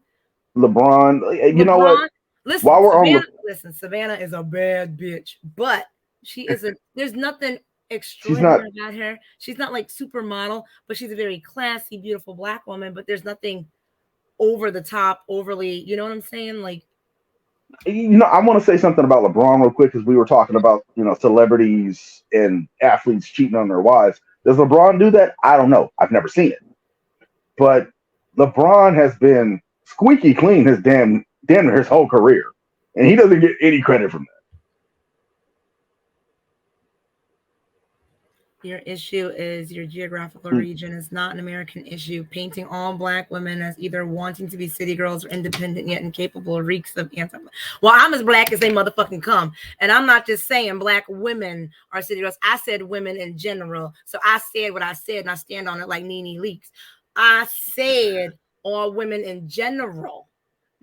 LeBron, you know what? Listen, while we're Savannah is a bad bitch, but she isn't. There's nothing extraordinary about her. She's not like supermodel, but she's a very classy, beautiful black woman. But there's nothing over the top, overly. You know what I'm saying? Like, I want to say something about LeBron real quick because we were talking about celebrities and athletes cheating on their wives. Does LeBron do that? I don't know. I've never seen it, but LeBron has been squeaky clean his damn near his whole career, and he doesn't get any credit from Your issue is your geographical region. It's not an American issue. Painting all black women as either wanting to be city girls or independent yet incapable reeks of anti. Well, I'm as black as they motherfucking come, and I'm not just saying black women are city girls. I said women in general. So I said what I said, and I stand on it like Nene Leaks. I said all women in general.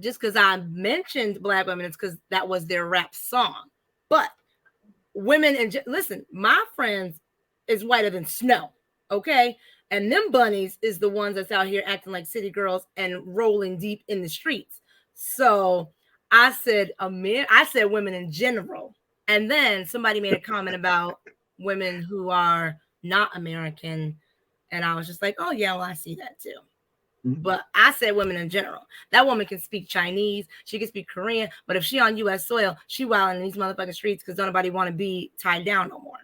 Just because I mentioned black women, it's because that was their rap song. But women and listen, my friends is whiter than snow, okay? And them bunnies is the ones that's out here acting like city girls and rolling deep in the streets. So I said I said women in general. And then somebody made a comment about women who are not American. And I was just like, oh yeah, well, I see that too. But I said women in general. That woman can speak Chinese. She can speak Korean. But if she on U.S. soil, she wilding in these motherfucking streets because nobody want to be tied down no more.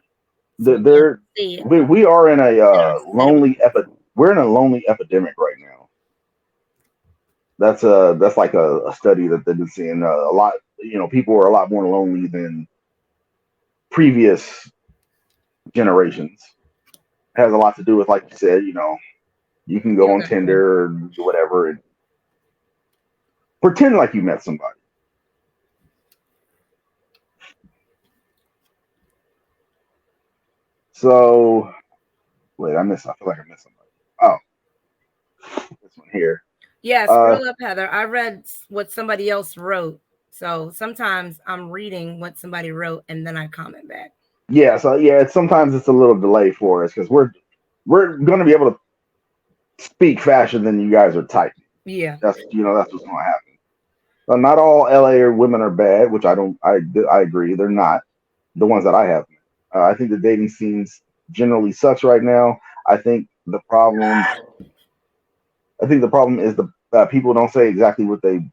So We are in a we're in a lonely epidemic right now. That's like a study that they've been seeing. A lot, people are a lot more lonely than previous generations. It has a lot to do with, like you said, you can go on Tinder or whatever and pretend like you met somebody. So, wait, I feel like I missed somebody. Oh, this one here. Yeah, scroll up, Heather. I read what somebody else wrote. So sometimes I'm reading what somebody wrote and then I comment back. Yeah, so sometimes it's a little delay for us because we're going to be able to speak faster than you guys are typing. Yeah, that's what's going to happen. Not all LA women are bad, which I agree. They're not the ones that I have. I think the dating scenes generally sucks right now. I think the problem is the people don't say exactly what they.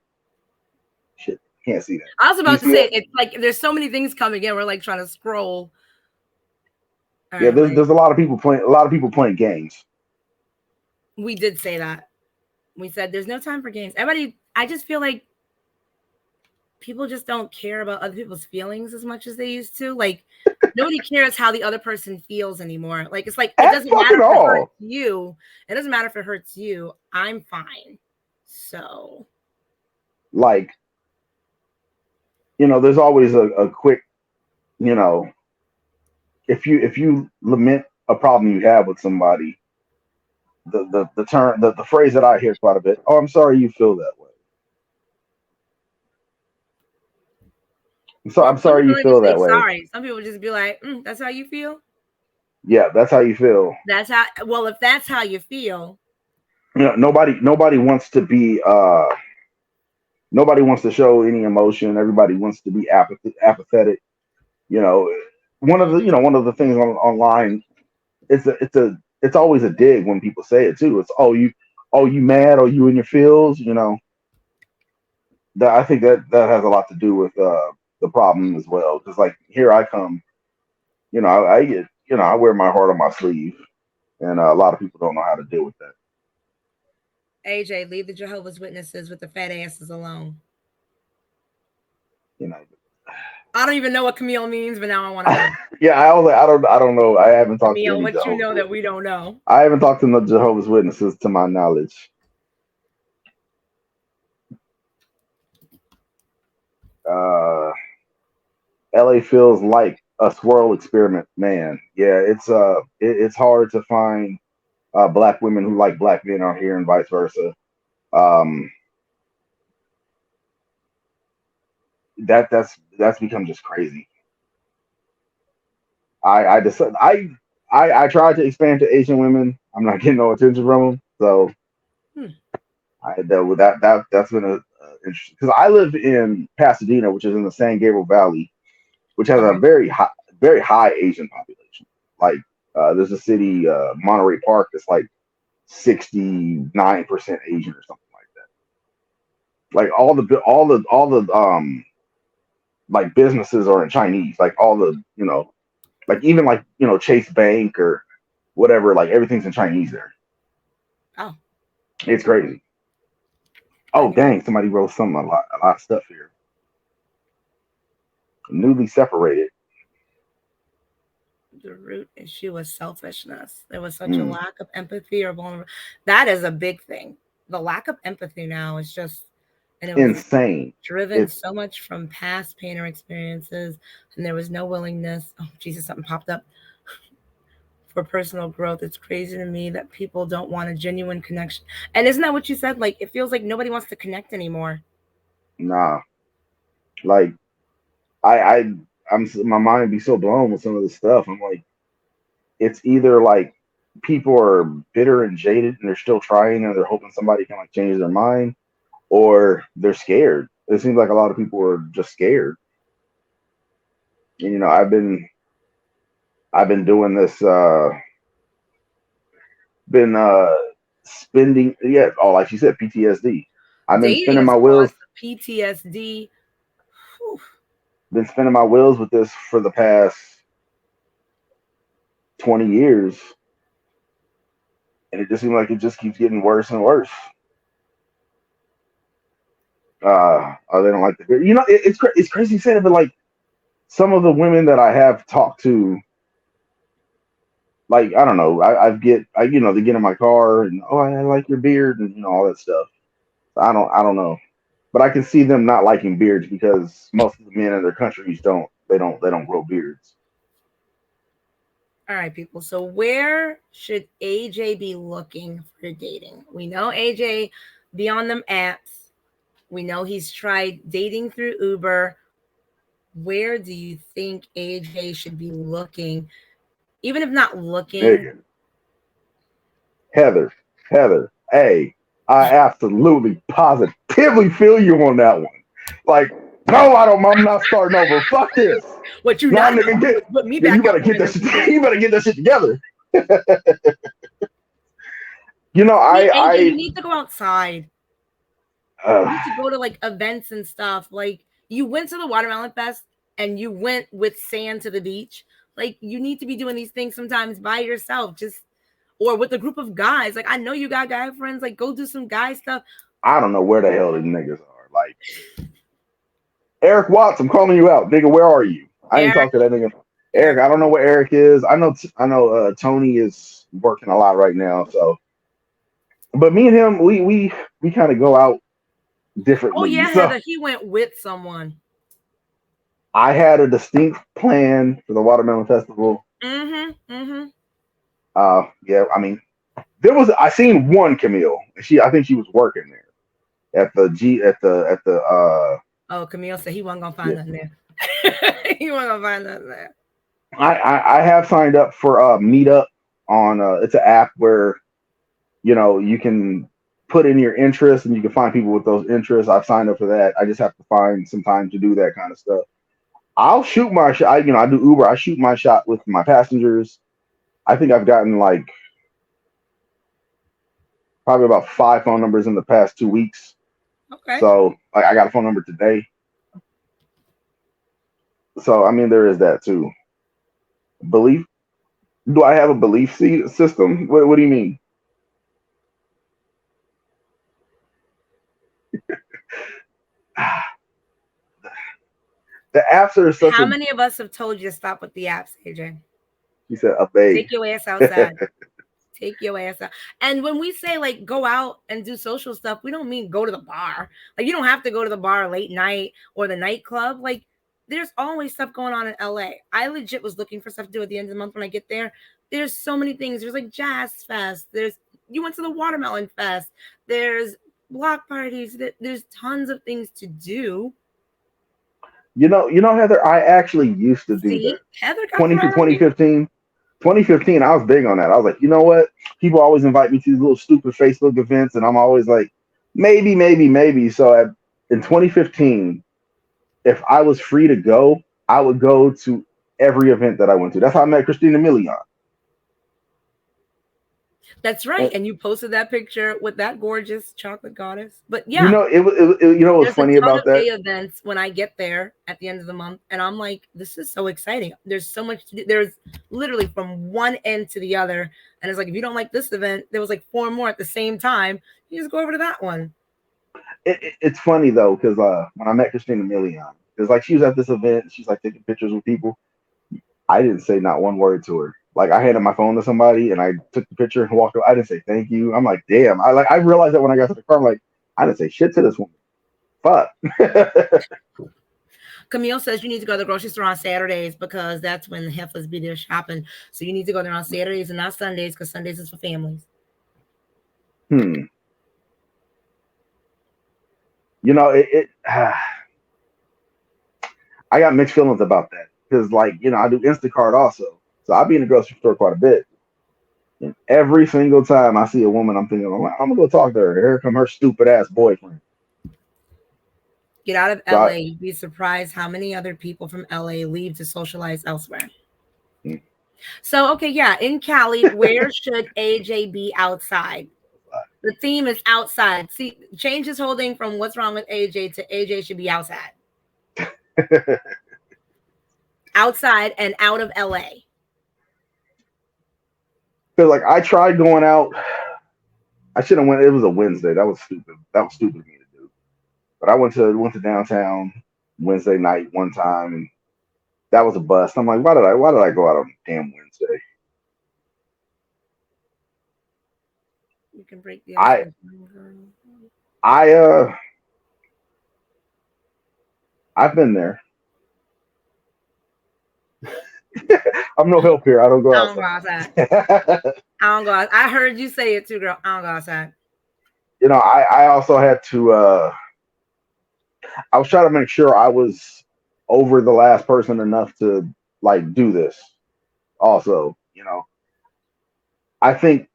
Shit, can't see that. I was about to say it's like there's so many things coming in. We're like trying to scroll. Yeah, there's a lot of people playing games. We did say that. We said there's no time for games. Everybody, I just feel like people just don't care about other people's feelings as much as they used to. Like nobody cares how the other person feels anymore. Like it's like it doesn't matter if it hurts you. It doesn't matter if it hurts you. I'm fine. So, like, there's always a quick, if you lament a problem you have with somebody, the term the phrase that I hear quite a bit. Oh, I'm sorry you feel that way. I'm sorry you feel that way. Sorry. Some people just be like, that's how you feel? Yeah, that's how you feel. That's how well, if that's how you feel. Nobody wants to be nobody wants to show any emotion. Everybody wants to be apathetic. One of the things online, it's always a dig when people say it too. It's you mad, or you in your feels, That I think that has a lot to do with the problem as well. Because like here I come, I get I wear my heart on my sleeve, and a lot of people don't know how to deal with that. AJ, leave the Jehovah's Witnesses with the fat asses alone. I don't even know what Camille means, but now I want to know. Yeah, I don't know. I haven't talked Camille, to any what Jehovah's you know Witnesses. that we don't know. I haven't talked to no Jehovah's Witnesses to my knowledge. LA feels like a swirl experiment, man. Yeah, it's hard to find black women who like black men out here, and vice versa. That's become just crazy. I tried to expand to Asian women. I'm not getting no attention from them, so that's been a interesting, because I live in Pasadena, which is in the San Gabriel Valley, which has a very high Asian population. Like there's a city, Monterey Park, that's like 69% Asian or something like that. Like all the like businesses are in Chinese. Like all the like even like Chase Bank or whatever. Like everything's in Chinese there. Oh, it's crazy. Oh dang! Somebody wrote a lot of stuff here. Newly separated. The root issue was selfishness. There was such a Mm, lack of empathy or vulnerability. That is a big thing. The lack of empathy now is just, and it was insane. driven It's so much from past pain or experiences, and there was no willingness. Oh, Jesus, something popped up for personal growth. It's crazy to me that people don't want a genuine connection. And isn't that what you said? Like, it feels like nobody wants to connect anymore. nah. Like I my mind be so blown with some of this stuff. I'm like, it's either like people are bitter and jaded and they're still trying and they're hoping somebody can like change their mind, or they're scared. It seems like a lot of people are just scared. And, I've been doing this been spending, yeah, oh, like you said, PTSD. I've been Dating spinning has my wheels caused PTSD. Whew. been spinning my wheels with this for the past 20 years, and it just seems like it just keeps getting worse and worse. They don't like the, it's crazy saying it, but like some of the women that I have talked to, like I don't know, they get in my car and, oh, I like your beard and all that stuff. I don't know, but I can see them not liking beards because most of the men in their countries they don't grow beards. All right, people. So where should AJ be looking for dating? We know AJ be on them apps. We know he's tried dating through Uber. Where do you think AJ should be looking? Even if not looking, Nigga, Heather, Heather, hey, I absolutely positively feel you on that one. Like, no, I don't. I'm not starting over. Fuck this. what you Nah, not nigga, put me yeah, back you out better get there. that shit. You better get that shit together. You know, See, AJ, I, you need to go outside. I, You need to go to like events and stuff. Like you went to the Watermelon Fest and you went with sand to the beach. Like you need to be doing these things sometimes by yourself, just or with a group of guys. Like I know you got guy friends. Like go do some guy stuff. I don't know where the hell these niggas are. Like Eric Watts, I'm calling you out, nigga. Where are you? I ain't Eric, talked to that nigga. Eric, Eric. I don't know where Eric is. I know. Tony is working a lot right now. So, but me and him, we kind of go out Oh differently. yeah, So Heather. He went with someone. I had a distinct plan for the Watermelon Festival. Mm-hmm. Mm-hmm. Yeah, I mean, I seen one Camille. I think she was working there at the G at the Oh, Camille said he wasn't gonna find yeah. nothing there. He wasn't gonna find nothing there. I have signed up for Meetup on it's an app where you can put in your interests and you can find people with those interests. I've signed up for that. I just have to find some time to do that kind of stuff. I'll shoot my shot. I do Uber. I shoot my shot with my passengers. I think I've gotten like probably about 5 phone numbers in the past 2 weeks. Okay. So like I got a phone number today. So I mean there is that too. Belief? Do I have a belief system? What do you mean? The apps are such How a. many of us have told you to stop with the apps, AJ? He said a bay. Take your ass outside. Take your ass out. And when we say like go out and do social stuff, we don't mean go to the bar. Like you don't have to go to the bar late night or the nightclub. Like there's always stuff going on in LA. I legit was looking for stuff to do at the end of the month when I get there. There's so many things. There's like Jazz Fest. You went to the Watermelon Fest. There's block parties. There's tons of things to do. Heather, I actually used to do See, that. Heather got 20 to priorities. 2015. 2015, I was big on that. I was like, you know what? People always invite me to these little stupid Facebook events, and I'm always like, maybe, maybe, maybe. So in 2015, if I was free to go, I would go to every event that I went to. That's how I met Christina Milian. That's right. And And you posted that picture with that gorgeous chocolate goddess. But yeah, what was there's a funny ton about of that? day events when I get there at the end of the month, and I'm like, this is so exciting. There's so much to do. There's literally from one end to the other, and it's like if you don't like this event, there was like four more at the same time. You just go over to that one. It's funny though, because when I met Christina Milian, because like she was at this event, she's like taking pictures with people. I didn't say not one word to her. Like I handed my phone to somebody and I took the picture and walked away. I didn't say thank you. I'm like, damn. I realized that when I got to the car. I'm like, I didn't say shit to this woman. Fuck. Camille says you need to go to the grocery store on Saturdays because that's when the heifers be there shopping. So you need to go there on Saturdays and not Sundays because Sundays is for families. Hmm. You know, I got mixed feelings about that because, like, you know, I do Instacart also, so I be in the grocery store quite a bit. And every single time I see a woman, I'm thinking, I'm gonna go talk to her. Here come her stupid ass boyfriend. Get out of So LA. You'd be surprised how many other people from LA leave to socialize elsewhere. hmm. So, okay, yeah, in Cali, where should AJ be outside? The theme is outside. See, change is holding from what's wrong with AJ to AJ should be outside. Outside and out of LA. Because like I tried going out. I should have went. It was a Wednesday. That was stupid. That was stupid of me to do. But I went to downtown Wednesday night one time, and that was a bust. I'm like, why did I go out on damn Wednesday? You can break the ice. I I I've been there. I'm no help here. I don't go I don't go outside. I don't go outside. I heard you say it too, girl. I don't go outside. You know, I also had to I was trying to make sure I was over the last person enough to like do this. Also, you know, I think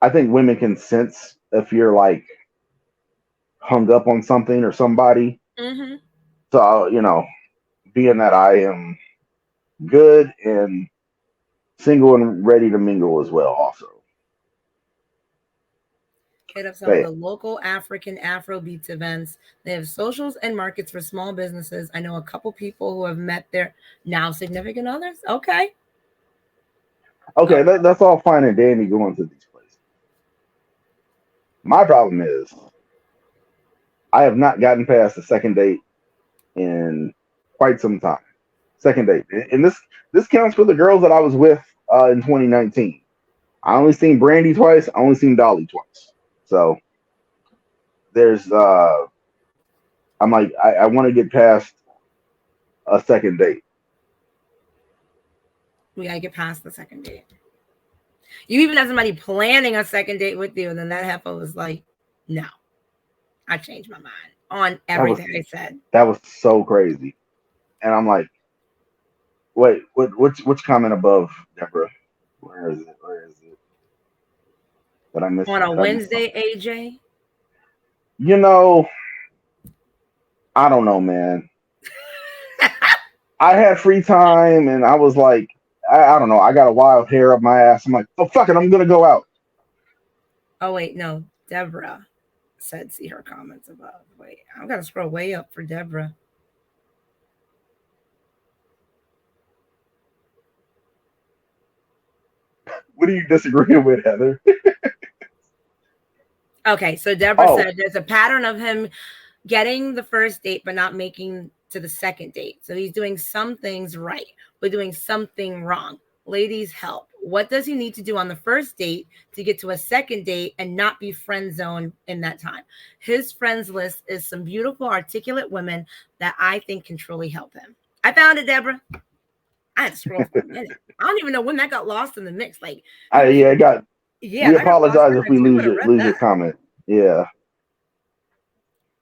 I think women can sense if you're like hung up on something or somebody. Mm-hmm. So, you know, being that I am good and single and ready to mingle as well, also. Hit up some of But the local African Afrobeats events. They have socials and markets for small businesses. I know a couple people who have met their now significant others. Okay. okay, Okay. that's all fine and dandy going to these places. My problem is I have not gotten past the second date in quite some time. Second date, and this counts for the girls that I was with in 2019. I only seen Brandy twice. I only seen Dolly twice. So there's I'm like I want to get past a second date. We gotta get past the second date. You even have somebody planning a second date with you, and then that heifer was like, no, I changed my mind on That was everything I said. that was so crazy, and I'm like, wait, which comment above Deborah? Where is it? Where is it? Did I miss? On a Did I miss Wednesday, something? AJ. You know, I don't know, man. I had free time, and I was like, I don't know. I got a wild hair up my ass. I'm like, oh fuck it, I'm gonna go out. Oh wait, no, Deborah said see her comments above. Wait, I'm gonna scroll way up for Deborah. What are you disagreeing with, Heather? Okay, so Deborah Oh, said there's a pattern of him getting the first date but not making to the second date. So he's doing some things right, but doing something wrong. Ladies, help. What does he need to do on the first date to get to a second date and not be friend zoned in that time? His friends list is some beautiful, articulate women that I think can truly help him. I found it, Deborah. I had to scroll for a minute. I don't even know when that got lost in the mix. Like, I you, yeah, I got. yeah, We that got lost apologize in the if we mix. We would have read lose your that. comment. Yeah.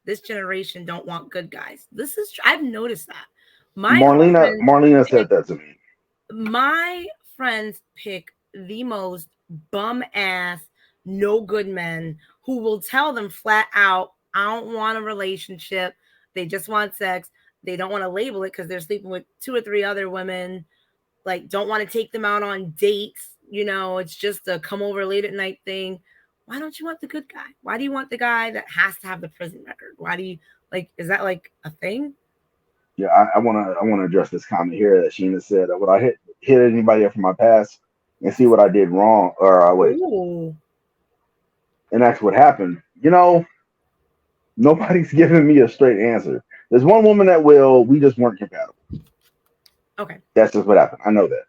This generation don't want good guys. This is I've noticed that. My Marlena girlfriend Marlena pick, said that to me. my friends pick the most bum ass, no good men who will tell them flat out, I don't want a relationship. They just want sex. They don't want to label it because they're sleeping with two or three other women. Like, don't want to take them out on dates. You know, it's just a come over late at night thing. Why don't you want the good guy? Why do you want the guy that has to have the prison record? Why do you like? Is that like a thing? Yeah, I wanna address this comment here that Sheena said. Would I hit anybody up from my past and see what I did wrong, or wait, Ooh, and that's what happened. You know, nobody's giving me a straight answer. There's one woman that will. We just weren't compatible. Okay. That's just what happened. I know that.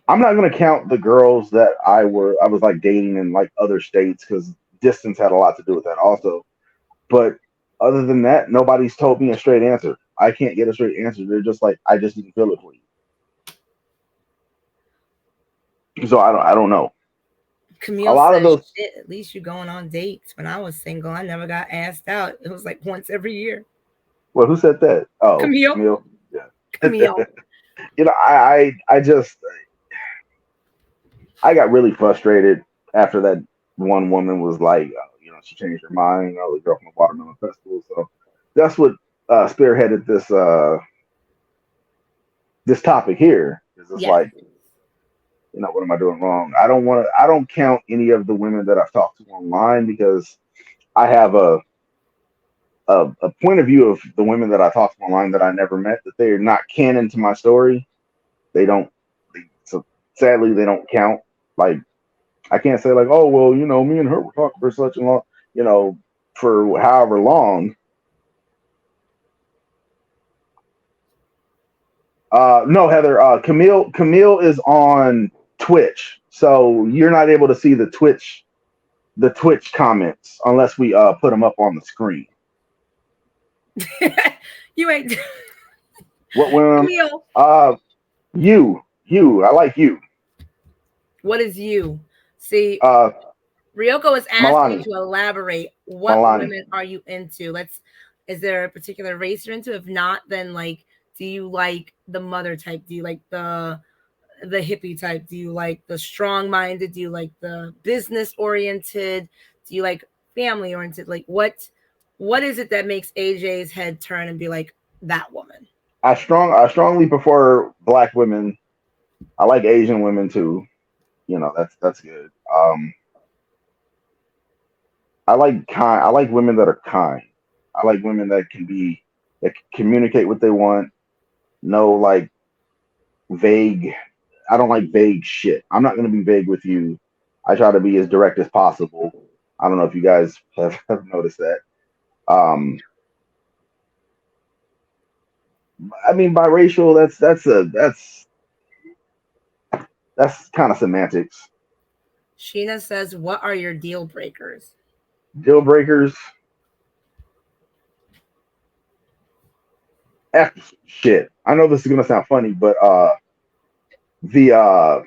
I'm not gonna count the girls that I was like dating in like other states because distance had a lot to do with that also. But other than that, nobody's told me a straight answer. I can't get a straight answer. They're just like, I just didn't feel it for you. So I don't know. A Camille lot of says, those. shit, at least you going on dates. When I was single, I never got asked out. It was like once every year. Well, who said that? Oh, Camille, Camille. Yeah. Camille. I just I got really frustrated after that one woman was like, she changed her mind. The girl from the Watermelon Festival. So that's what spearheaded this topic here. Is it's Yes. like, what am I doing wrong? I don't count any of the women that I've talked to online because I have a point of view of the women that I talked to online that I never met, that they are not canon to my story. They don't, so sadly, they don't count. Like, I can't say like, oh, well, me and her were talking for such a long, for however long. No, Heather, Camille is on Twitch. So you're not able to see the Twitch comments unless we put them up on the screen. You ain't What when Camille. you I like you. What is you? See, Uh Ryoko is asking you Milani. to elaborate. What Milani. women are you into? Is there a particular race you're into? If not, then like, do you like the mother type? Do you like the hippie type? Do you like the strong minded? Do you like the business oriented? Do you like family oriented? Like what is it that makes AJ's head turn and be like that woman? I strongly prefer black women. I like Asian women too. That's good. I like women that are kind. I like women that can communicate what they want. No like vague. I don't like vague shit. I'm not gonna be vague with you. I try to be as direct as possible. I don't know if you guys have noticed that. Um, I mean, biracial. That's kind of semantics. Sheena says, what are your deal breakers? Deal breakers. Shit. I know this is gonna sound funny, but the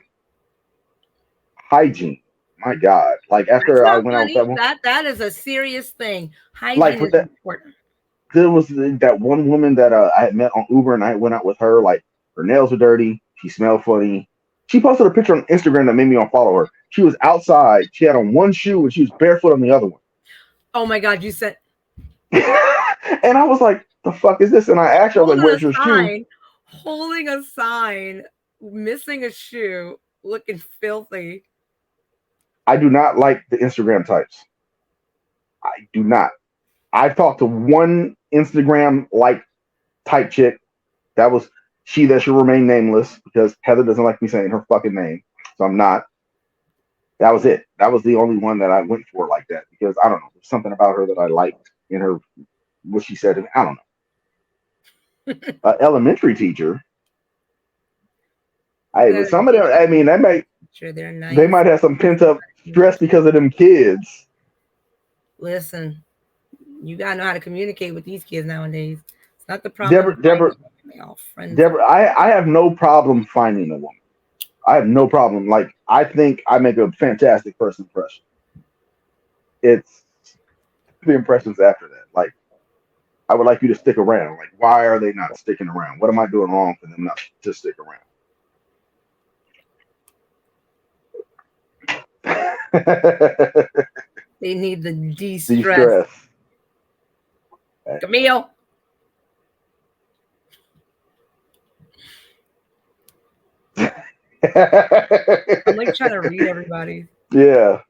hygiene. My God. Like That's after I not went out with that funny. one, That is a serious thing. like Hygiene with is that, important. there was that one woman that I had met on Uber, and I went out with her. Like her nails were dirty. She smelled funny. She posted a picture on Instagram that made me unfollow her. She was outside. She had on one shoe and she was barefoot on the other one. Oh my god, you said And I was like, "The fuck is this?" And I asked her, "I was like, holding a where's your shoe?" sign, holding a sign, missing a shoe, looking filthy. I do not like the Instagram types. I do not. I've talked to one Instagram like type chick. That was she that should remain nameless because Heather doesn't like me saying her fucking name. So I'm not. That was it. That was the only one that I went for like that because I don't know. There's something about her that I liked in her, what she said to me. I don't know. Elementary teacher. Good. Some of them, I mean, Sure, they're they nice. might have some pent up stress because of them kids. Listen, you gotta know how to communicate with these kids nowadays. It's not the problem Deborah, finding Deborah, them. They all friends. Deborah. I have no problem finding a woman. I have no problem. Like I think I make a fantastic first impression. It's the impressions after that. Like I would like you to stick around. Like why are they not sticking around? What am I doing wrong for them not to stick around? They need the de-stress. De-stress. Camille. I'm like trying to read everybody. Yeah.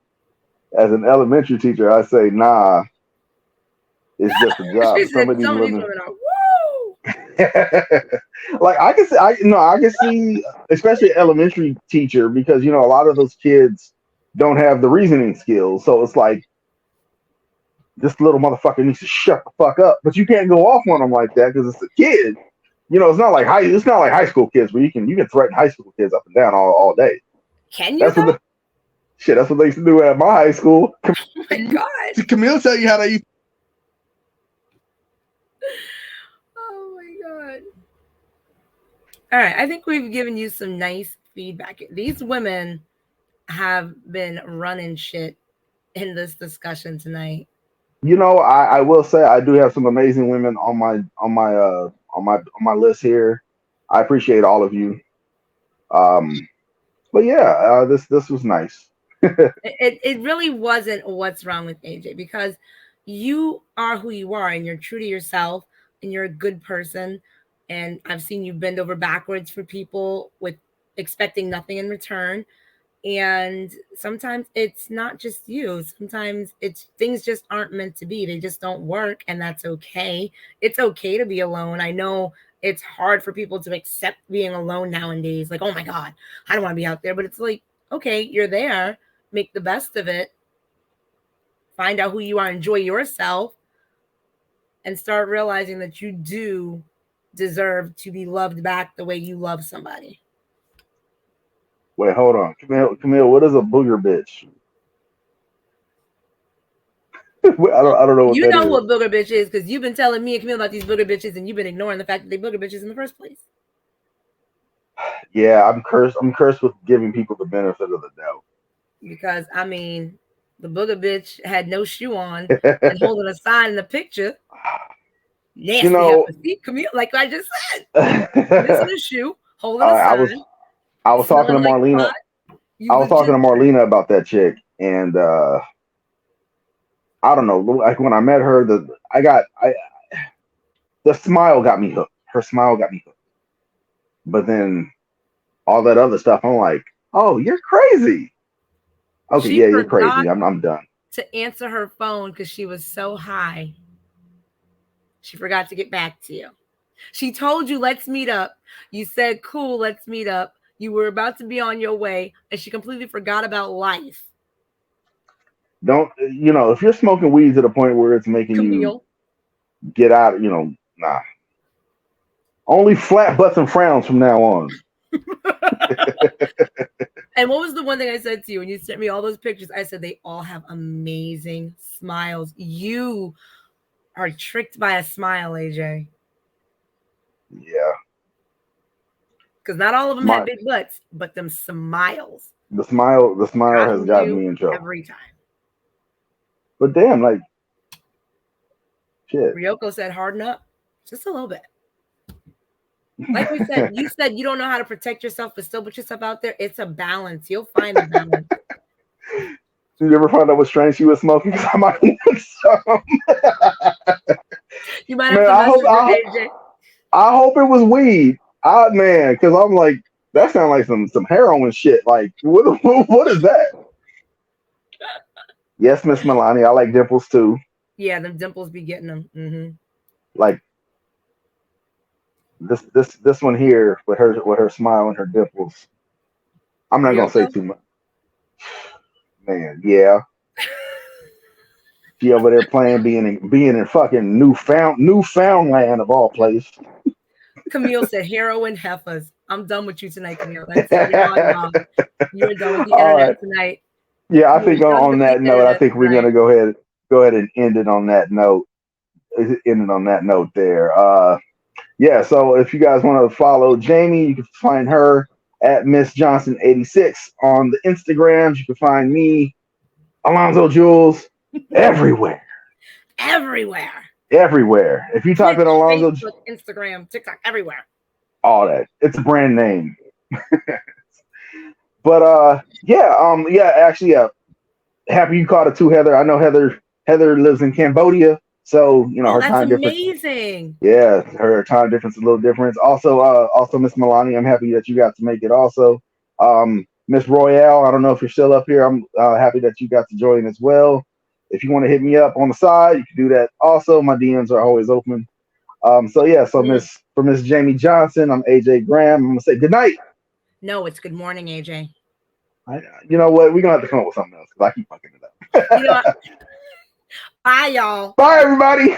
As an elementary teacher, I say, nah, it's just a job. She Some said of these some of these women. women are woo. Like I can see, especially elementary teacher, because a lot of those kids don't have the reasoning skills. So it's like this little motherfucker needs to shut the fuck up. But you can't go off on them like that because it's a kid. It's not like high school kids where you can threaten high school kids up and down all day. Can you That's what though? that's what they used to do at my high school. Oh my God. Camille tell you how they. Oh my God. All right. I think we've given you some nice feedback. These women have been running shit in this discussion tonight. I will say I do have some amazing women on my list here. I appreciate all of you. But yeah, this was nice. It really wasn't what's wrong with AJ, because you are who you are and you're true to yourself and you're a good person. And I've seen you bend over backwards for people with expecting nothing in return. And sometimes it's not just you. Sometimes it's things just aren't meant to be. They just don't work, and that's okay. It's okay to be alone. I know it's hard for people to accept being alone nowadays. Like, oh my God, I don't want to be out there. But it's like, okay, you're there. Make the best of it. Find out who you are, enjoy yourself, and start realizing that you do deserve to be loved back the way you love somebody. Wait, hold on, Camille. What is a booger bitch? I don't know what You that know is. what booger bitch is, because you've been telling me and Camille about these booger bitches, and you've been ignoring the fact that they booger bitches in the first place. Yeah, I'm cursed. I'm cursed with giving people the benefit of the Because I mean, the booger bitch had no shoe on and doubt. holding a sign in the picture. you Nasty know, heifer. See, Camille, like I just said, missing I, a shoe, holding a I was sign, I was talking to smelling like Marlena. pot. I You was talking legit. to Marlena about that chick, and I don't know. Like when I met her, the smile got me hooked. Her smile got me hooked. But then all that other stuff, I'm like, oh, you're crazy. Okay, She yeah, you're forgot crazy. I'm done. to answer her phone because she was so high. She forgot to get back to you. She told you, let's meet up. You said, cool, let's meet up. You were about to be on your way, and she completely forgot about life. Don't if you're smoking weed to the point where it's making you Camille. get out, nah. Only flat butts and frowns from now on. And what was the one thing I said to you when you sent me all those pictures? I said they all have amazing smiles. You are tricked by a smile, AJ. Yeah. Because not all of them had My big butts, but them smiles the smile has gotten gotten you me in trouble. every time. But damn, like shit. Ryoko said, harden up just a little bit. Like we said, you said you don't know how to protect yourself, but still put yourself out there. It's a balance. You'll find the balance. Did you ever find out what strain she was smoking? Because I might need some. You might have Man, to message her, AJ. I hope it was weed. Man, because I'm like, that sounds like some heroin shit. Like, what is that? Yes, Miss Milani, I like dimples too. Yeah, them dimples be getting them. Mm-hmm. Like this one here with her smile and her dimples. I'm not gonna say Ryoko? too much. Man, yeah. She over there playing being in fucking Newfoundland of all place. Camille said, heroin heifers. I'm done with you tonight, Camille. That's it. You're on, y'all. You're done with the All internet right. tonight. Yeah, I You think are done on with the that note, I internet think we're tonight. gonna go ahead and end it on that note. End it on that note there. Yeah. So if you guys want to follow Jamie, you can find her at Miss Johnson 86 on the Instagrams. You can find me, Alonzo Jules, everywhere. Everywhere. Everywhere. If you type Twitch, in Alonzo, Facebook, Instagram, TikTok, everywhere. all that. It's a brand name. But yeah, actually, happy you caught it too, Heather. I know Heather lives in Cambodia, so Oh, her that's time difference. amazing. Yeah, her time difference is a little different. Also Miss Milani, I'm happy that you got to make it. Also, Miss Royale, I don't know if you're still up here. I'm happy that you got to join as well. If you want to hit me up on the side, you can do that. Also, my DMs are always open. So yeah, so Miss Jamie Johnson, I'm AJ Graham. I'm gonna say good night. No, it's good morning, AJ. You know what? We're gonna have to come up with something else because I keep fucking it up. You know what? Bye, y'all. Bye, everybody.